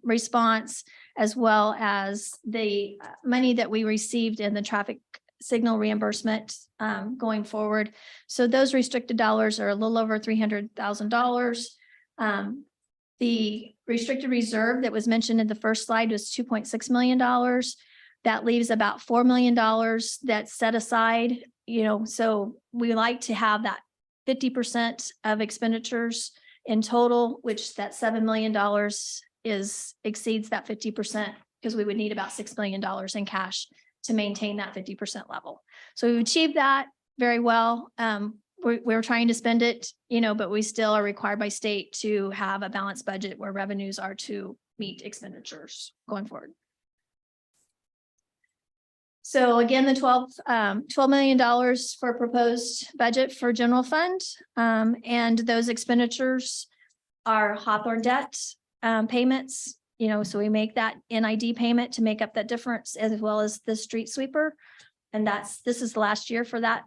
Speaker 13: response, as well as the money that we received in the traffic signal reimbursement going forward. So those restricted dollars are a little over $300,000. The restricted reserve that was mentioned in the first slide was $2.6 million. That leaves about $4 million that's set aside, so we like to have that 50% of expenditures in total, which that $7 million exceeds that 50%, because we would need about $6 million in cash to maintain that 50% level. So we achieved that very well. We're trying to spend it, but we still are required by state to have a balanced budget where revenues are to meet expenditures going forward. So again, the $12 million for proposed budget for general fund, and those expenditures are Hawthorne debt payments. So we make that NID payment to make up that difference, as well as the street sweeper. And this is the last year for that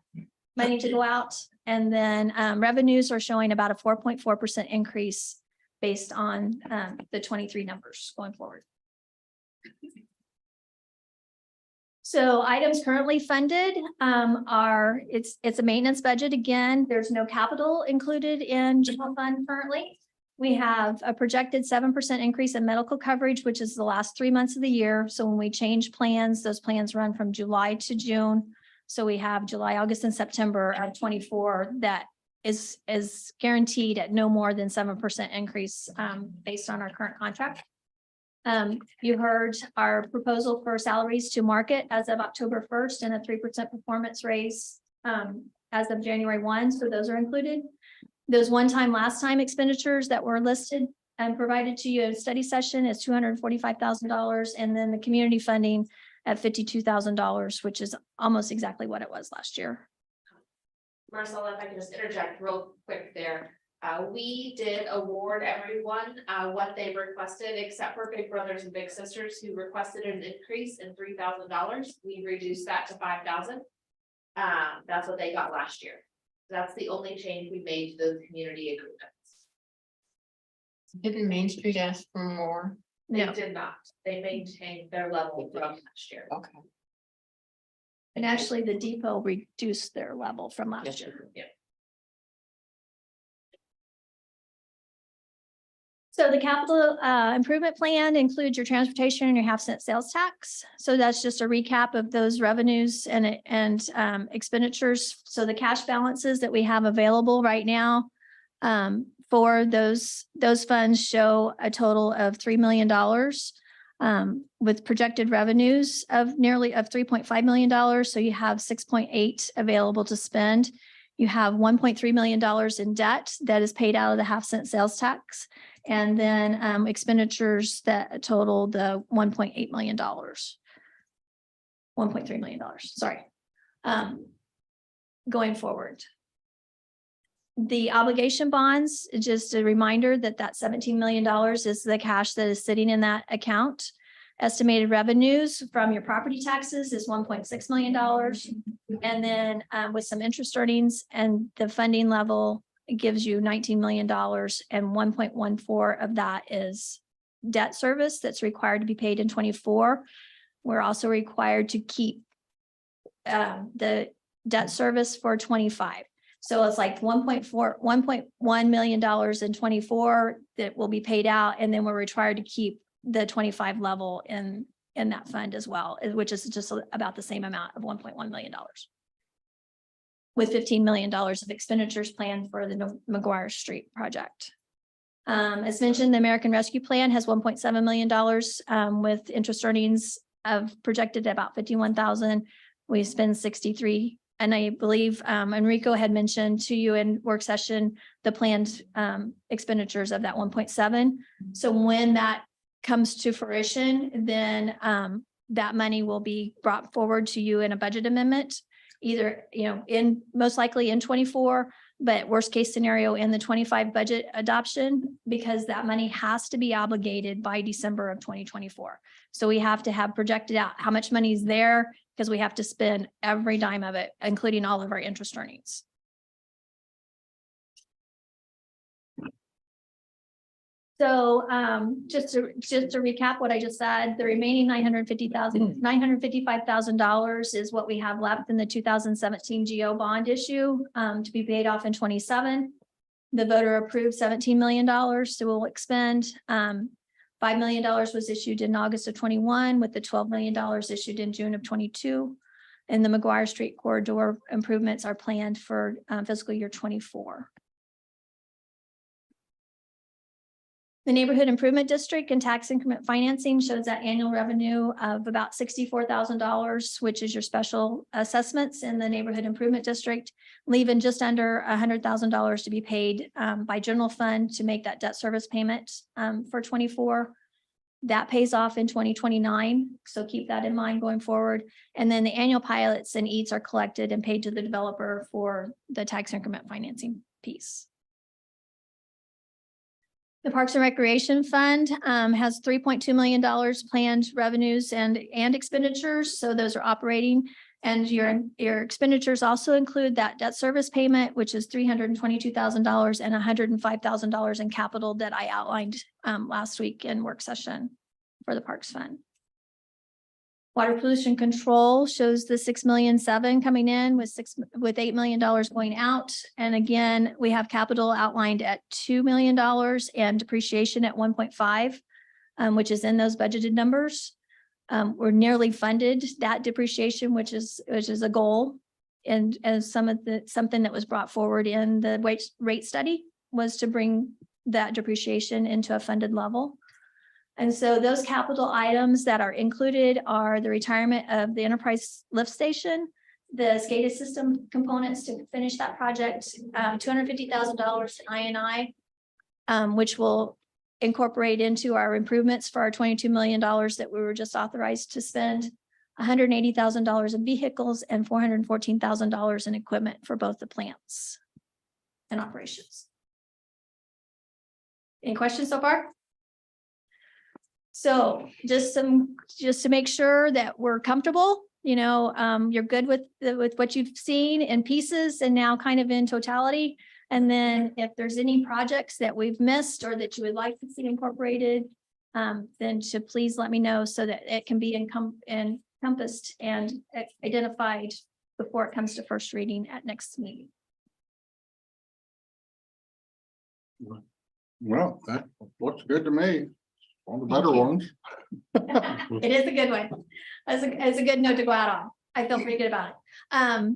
Speaker 13: money to go out. And then revenues are showing about a 4.4% increase based on the 23 numbers going forward. So items currently funded are, it's a maintenance budget. Again, there's no capital included in general fund currently. We have a projected 7% increase in medical coverage, which is the last 3 months of the year. So when we change plans, those plans run from July to June. So we have July, August, and September of 24 that is guaranteed at no more than 7% increase based on our current contract. You heard our proposal for salaries to market as of October 1st and a 3% performance raise as of January 1. So those are included. Those one-time, last-time expenditures that were listed and provided to you in study session is $245,000. And then the community funding at $52,000, which is almost exactly what it was last year.
Speaker 11: Marcella, if I can just interject real quick there. We did award everyone what they requested, except for Big Brothers and Big Sisters, who requested an increase in $3,000. We reduced that to $5,000. That's what they got last year. That's the only change we made to those community agreements.
Speaker 2: Didn't Main Street ask for more?
Speaker 11: They
Speaker 13: No.
Speaker 11: did not. They maintained their level from last year.
Speaker 2: Okay.
Speaker 13: And actually, the depot reduced their level from last year.
Speaker 11: Yeah.
Speaker 13: So the capital improvement plan includes your transportation and your half-cent sales tax. So that's just a recap of those revenues and expenditures. So the cash balances that we have available right now for those funds show a total of $3 million with projected revenues of $3.5 million. So you have 6.8 available to spend. You have $1.3 million in debt that is paid out of the half-cent sales tax. And then expenditures that total the $1.8 million. $1.3 million, sorry. Going forward. The obligation bonds, just a reminder that $17 million is the cash that is sitting in that account. Estimated revenues from your property taxes is $1.6 million. And then with some interest earnings and the funding level, it gives you $19 million, and 1.14 of that is debt service that's required to be paid in 24. We're also required to keep the debt service for 25. So it's like $1.1 million in 24 that will be paid out, and then we're required to keep the 25 level in that fund as well, which is just about the same amount of $1.1 million. With $15 million of expenditures planned for the McGuire Street project. As mentioned, the American Rescue Plan has $1.7 million with interest earnings of projected at about 51,000. We spend 63 And I believe Enrico had mentioned to you in work session, the planned expenditures of that 1.7. So when that comes to fruition, then that money will be brought forward to you in a budget amendment, either, in most likely in 24, but worst case scenario in the 25 budget adoption, because that money has to be obligated by December of 2024. So we have to have projected out how much money is there, because we have to spend every dime of it, including all of our interest earnings. So just to recap what I just said, the remaining $955,000 is what we have left in the 2017 GO bond issue to be paid off in 27. The voter approved $17 million, so we'll expend. $5 million was issued in August of 21, with the $12 million issued in June of 22. And the McGuire Street corridor improvements are planned for fiscal year 24. The Neighborhood Improvement District and tax increment financing shows that annual revenue of about $64,000, which is your special assessments in the Neighborhood Improvement District, leaving just under $100,000 to be paid by general fund to make that debt service payment for 24. That pays off in 2029, so keep that in mind going forward. And then the annual pilots and EATs are collected and paid to the developer for the tax increment financing piece. The Parks and Recreation Fund has $3.2 million planned revenues and expenditures. So those are operating, and your expenditures also include that debt service payment, which is $322,000 and $105,000 in capital that I outlined last week in work session for the Parks Fund. Water pollution control shows the 6,000,007 coming in with $8 million going out. And again, we have capital outlined at $2 million and depreciation at 1.5, which is in those budgeted numbers. We're nearly funded that depreciation, which is a goal. And as something that was brought forward in the rate study was to bring that depreciation into a funded level. And so those capital items that are included are the retirement of the enterprise lift station, the SCADA system components to finish that project, $250,000 in INI, which will incorporate into our improvements for our $22 million that we were just authorized to spend, $180,000 in vehicles and $414,000 in equipment for both the plants and operations. Any questions so far? So just to make sure that we're comfortable, you're good with what you've seen in pieces and now kind of in totality. And then if there's any projects that we've missed or that you would like to see incorporated, then to please let me know so that it can be encompassed and identified before it comes to first reading at next meeting.
Speaker 3: Well, that looks good to me. All the better
Speaker 13: Thank you.
Speaker 3: ones.
Speaker 13: It is a good one. It's a good note to go out on. I feel pretty good about it.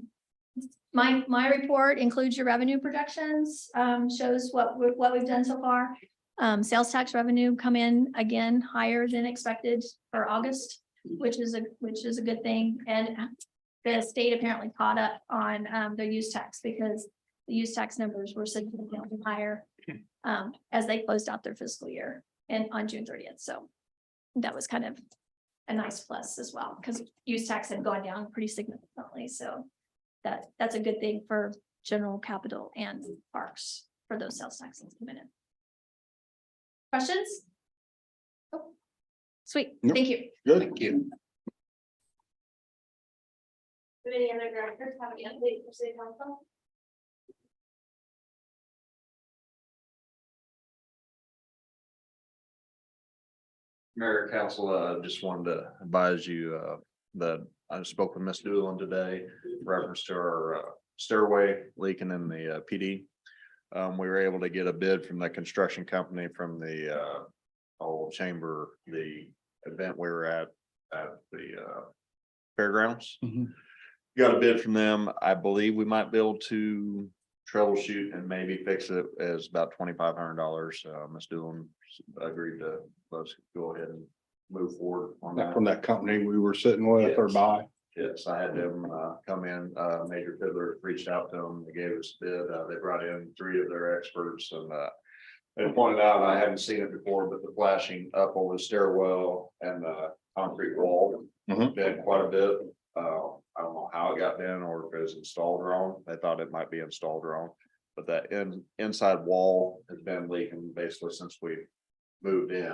Speaker 13: My report includes your revenue projections, shows what we've done so far. Sales tax revenue come in again higher than expected for August, which is a good thing. And the state apparently caught up on their use tax because the use tax numbers were significantly higher as they closed out their fiscal year and on June 30th. So that was kind of a nice plus as well, because use tax had gone down pretty significantly. So that's a good thing for general capital and parks for those sales taxes coming in. Questions? Oh, sweet.
Speaker 3: Nope.
Speaker 13: Thank you.
Speaker 3: Good.
Speaker 9: Thank you.
Speaker 13: Do any other directors have any update for city council?
Speaker 14: Mayor, Council, just wanted to advise you that I spoke with Miss Doolin today in reference to our stairway leaking in the PD. We were able to get a bid from the construction company from the old chamber, the event we were at the fairgrounds. Got a bid from them. I believe we might be able to troubleshoot and maybe fix it as about $2,500. Ms. Doolin agreed to let's go ahead and move forward on that.
Speaker 3: From that company we were sitting with or by.
Speaker 14: Yes, I had them come in, Major Fiddler reached out to them, they gave us a bid, they brought in 3 of their experts and. They pointed out, I haven't seen it before, but the flashing up over the stairwell and the concrete wall. Been quite a bit, I don't know how it got in or if it was installed wrong, they thought it might be installed wrong. But that inside wall has been leaking basically since we moved in.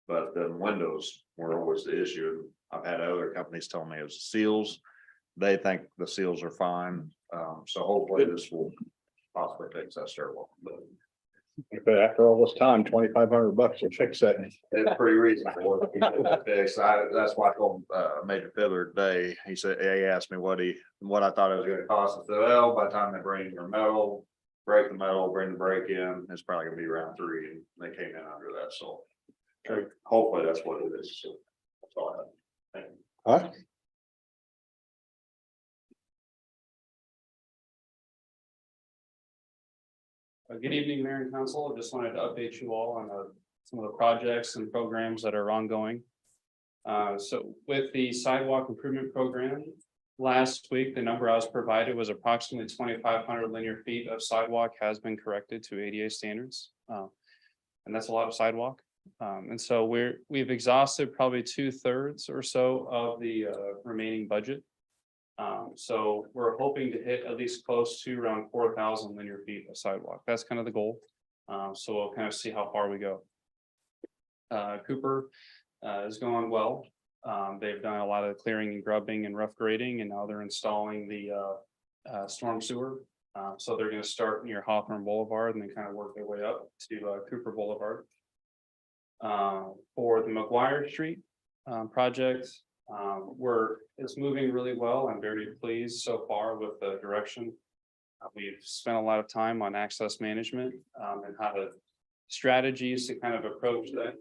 Speaker 14: But the windows were always the issue. I've had other companies tell me it's seals. They think the seals are fine. So hopefully this will possibly fix that stairwell.
Speaker 3: But after all this time, $2,500 to fix that.
Speaker 14: It's pretty reasonable. That's why I told Major Fiddler today. He said, he asked me what I thought it was gonna cost. I said, well, by the time they bring their metal, break the metal, bring the brake in, it's probably gonna be around 3, and they came in under that, so. Hopefully that's what it is. So that's all I have. Thank you.
Speaker 3: All right.
Speaker 15: Good evening, Mayor and Council. I just wanted to update you all on some of the projects and programs that are ongoing. So with the sidewalk improvement program, last week, the number I was provided was approximately 2,500 linear feet of sidewalk has been corrected to ADA standards. And that's a lot of sidewalk. And so we've exhausted probably 2/3 or so of the remaining budget. So we're hoping to hit at least close to around 4,000 linear feet of sidewalk. That's kind of the goal. So we'll kind of see how far we go. Cooper is going well. They've done a lot of clearing and grubbing and rough grading, and now they're installing the storm sewer. So they're going to start near Hawthorne Boulevard and then kind of work their way up to Cooper Boulevard. For the McGuire Street project, it's moving really well. I'm very pleased so far with the direction. We've spent a lot of time on access management and how to strategies to kind of approach that.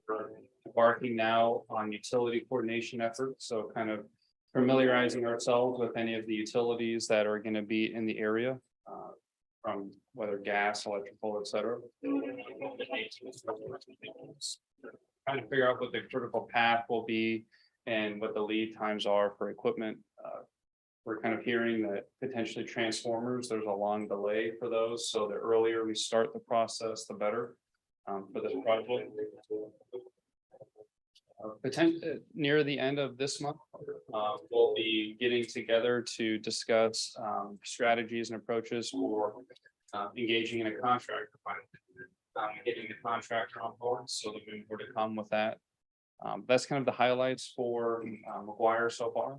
Speaker 15: We're embarking now on utility coordination efforts, so kind of familiarizing ourselves with any of the utilities that are going to be in the area, from whether gas, electrical, etc. Trying to figure out what the critical path will be and what the lead times are for equipment. We're kind of hearing that potentially transformers, there's a long delay for those. So the earlier we start the process, the better for this project. Near the end of this month, we'll be getting together to discuss strategies and approaches for engaging in a contract. Getting the contractor on board, so there'll be more to come with that. That's kind of the highlights for McGuire so far.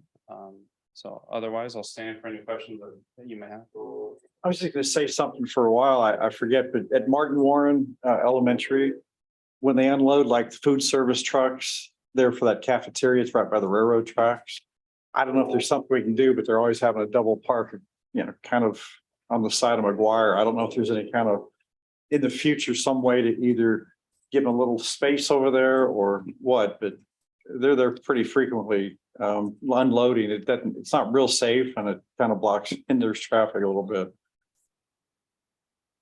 Speaker 15: So otherwise, I'll stand for any questions that you may have.
Speaker 1: I was just gonna say something for a while. I forget, but at Martin Warren Elementary, when they unload like the food service trucks there for that cafeteria, it's right by the railroad tracks. I don't know if there's something we can do, but they're always having a double park, kind of on the side of McGuire. I don't know if there's any kind of, in the future, some way to either give them a little space over there or what, but they're there pretty frequently unloading. It's not real safe, and it kind of blocks, hinders traffic a little bit.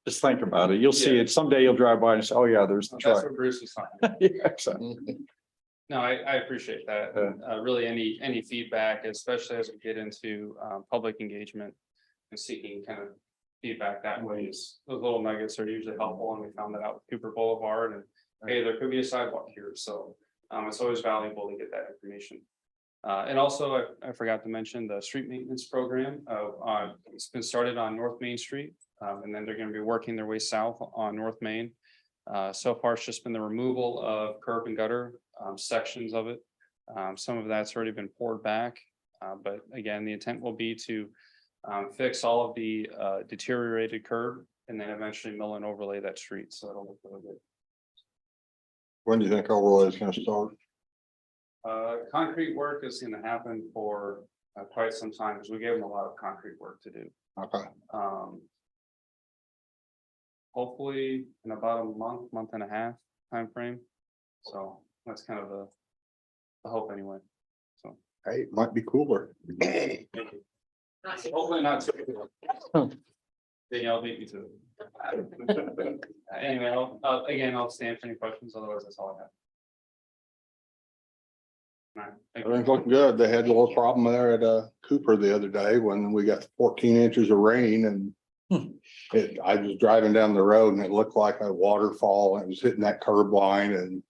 Speaker 1: Just think about it. You'll see it. Someday you'll drive by and say, oh yeah, there's the
Speaker 15: That's
Speaker 1: truck.
Speaker 15: what Bruce was talking.
Speaker 1: Yeah, exactly.
Speaker 15: No, I appreciate that. Really, any feedback, especially as we get into public engagement and seeking kind of feedback that way, is those little nuggets are usually helpful, and we found that out with Cooper Boulevard, and hey, there could be a sidewalk here, so it's always valuable to get that information. And also, I forgot to mention the street maintenance program. It's been started on North Main Street, and then they're going to be working their way south on North Main. So far, it's just been the removal of curb and gutter sections of it. Some of that's already been poured back, but again, the intent will be to fix all of the deteriorated curb and then eventually mill and overlay that street. So it'll look really good.
Speaker 3: When do you think overlay is gonna start?
Speaker 15: Concrete work is going to happen for quite some time, because we gave them a lot of concrete work to do.
Speaker 3: Okay.
Speaker 15: Hopefully in about a month and a half time frame. So that's kind of the hope anyway. So
Speaker 3: Hey, it might be cooler.
Speaker 15: hopefully not too. Danielle beat me to it. Anyway, I'll stand for any questions. Otherwise, that's all I have. All right, thank you.
Speaker 3: Everything's looking good. They had a little problem there at Cooper the other day when we got 14 inches of rain and I was driving down the road and it looked like a waterfall and it was hitting that curb line and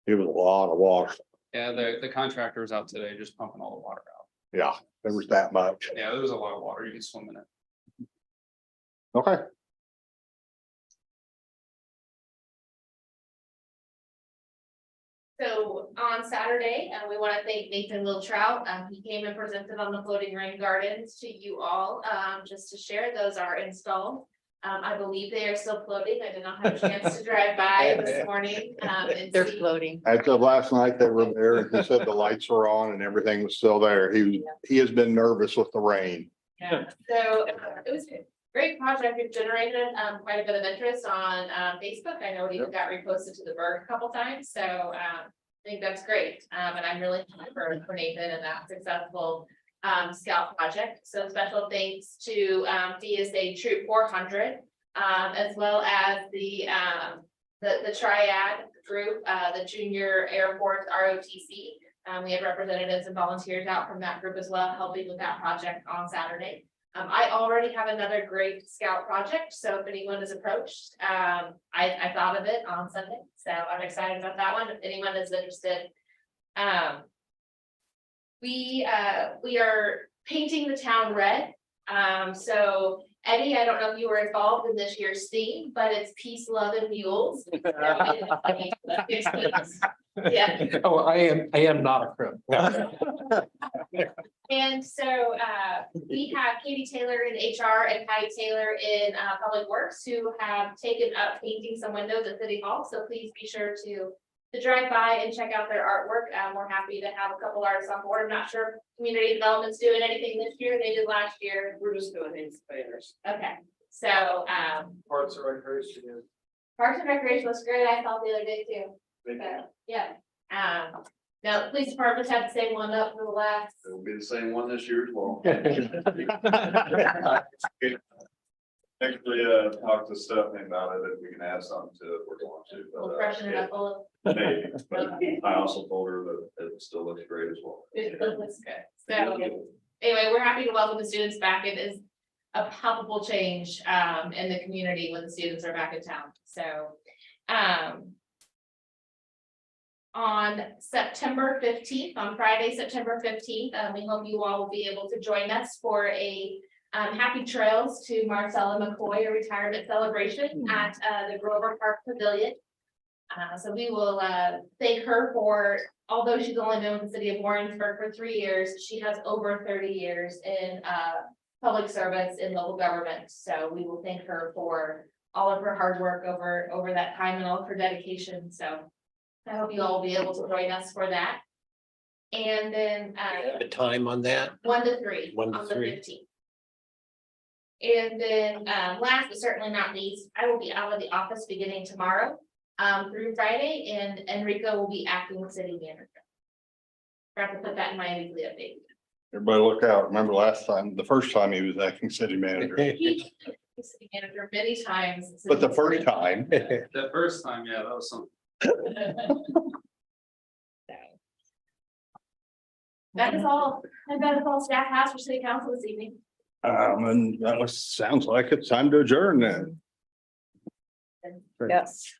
Speaker 3: it was a lot of water.
Speaker 15: Yeah, the contractor was out today just pumping all the water out.
Speaker 3: Yeah, there was that much.
Speaker 15: Yeah, there was a lot of water. You can swim in it.
Speaker 3: Okay.
Speaker 11: So on Saturday, we want to thank Nathan Liltrout. He came and presented on the floating rain gardens to you all, just to share. Those are installed. I believe they are still floating. I did not have a chance to drive by this morning.
Speaker 2: They're floating.
Speaker 3: As of last night, they were there and he said the lights were on and everything was still there. He has been nervous with the rain.
Speaker 11: Yeah, so it was a great project. It generated quite a bit of interest on Facebook. I know it even got reposted to the Berg a couple times, so I think that's great. And I'm really happy for Nathan and that successful scout project. So special thanks to DSA Troop 400, as well as the Triad group, the Junior Air Force ROTC. We had representatives and volunteers out from that group as well, helping with that project on Saturday. I already have another great scout project, so if anyone is approached, I thought of it on Sunday, so I'm excited about that one. If anyone is interested, we are painting the town red. So Eddie, I don't know if you were involved in this year's theme, but it's peace, love, and mules. Yeah.
Speaker 9: Oh, I am not a crook.
Speaker 11: And so we have Katie Taylor in HR and Patty Taylor in Public Works who have taken up painting some windows at City Hall. So please be sure to drive by and check out their artwork. We're happy to have a couple artists on board. I'm not sure if community development's doing anything this year. They did last year. We're just doing inspirators. Okay, so
Speaker 8: Parts and Recreation.
Speaker 11: Parks and Recreation was great. I saw the other day too. So, yeah. Now, the police departments had the same one up for the last.
Speaker 8: It'll be the same one this year as well. Actually, talk to Stephanie about it, if we can add something to it, we're going to.
Speaker 11: We'll freshen it up a little.
Speaker 8: Maybe, but I also told her that it still looks great as well.
Speaker 11: It looks good. So anyway, we're happy to welcome the students back. It is a palpable change in the community when the students are back in town. So on September 15th, on Friday, September 15th, we hope you all will be able to join us for a happy trails to Marcella McCoy, a retirement celebration at the Grover Park Pavilion. So we will thank her for, although she's only been with the city of Warrensburg for 3 years, she has over 30 years in public service in local government. So we will thank her for all of her hard work over that time and all of her dedication. So I hope you all will be able to join us for that. And then
Speaker 9: The time on that?
Speaker 11: 1 to 3
Speaker 9: 1 to
Speaker 11: on the
Speaker 9: 3.
Speaker 11: 15th. And then last but certainly not least, I will be out of the office beginning tomorrow through Friday, and Enrico will be acting city manager. Forgot to put that in my weekly update.
Speaker 3: Everybody look out. Remember last time, the first time he was acting city manager,
Speaker 11: He was city manager many times.
Speaker 3: but the first time.
Speaker 15: The first time, yeah, that was something.
Speaker 11: That is all, and that is all staff has for city council this evening.
Speaker 3: And that sounds like it's time to adjourn then.
Speaker 10: Yes.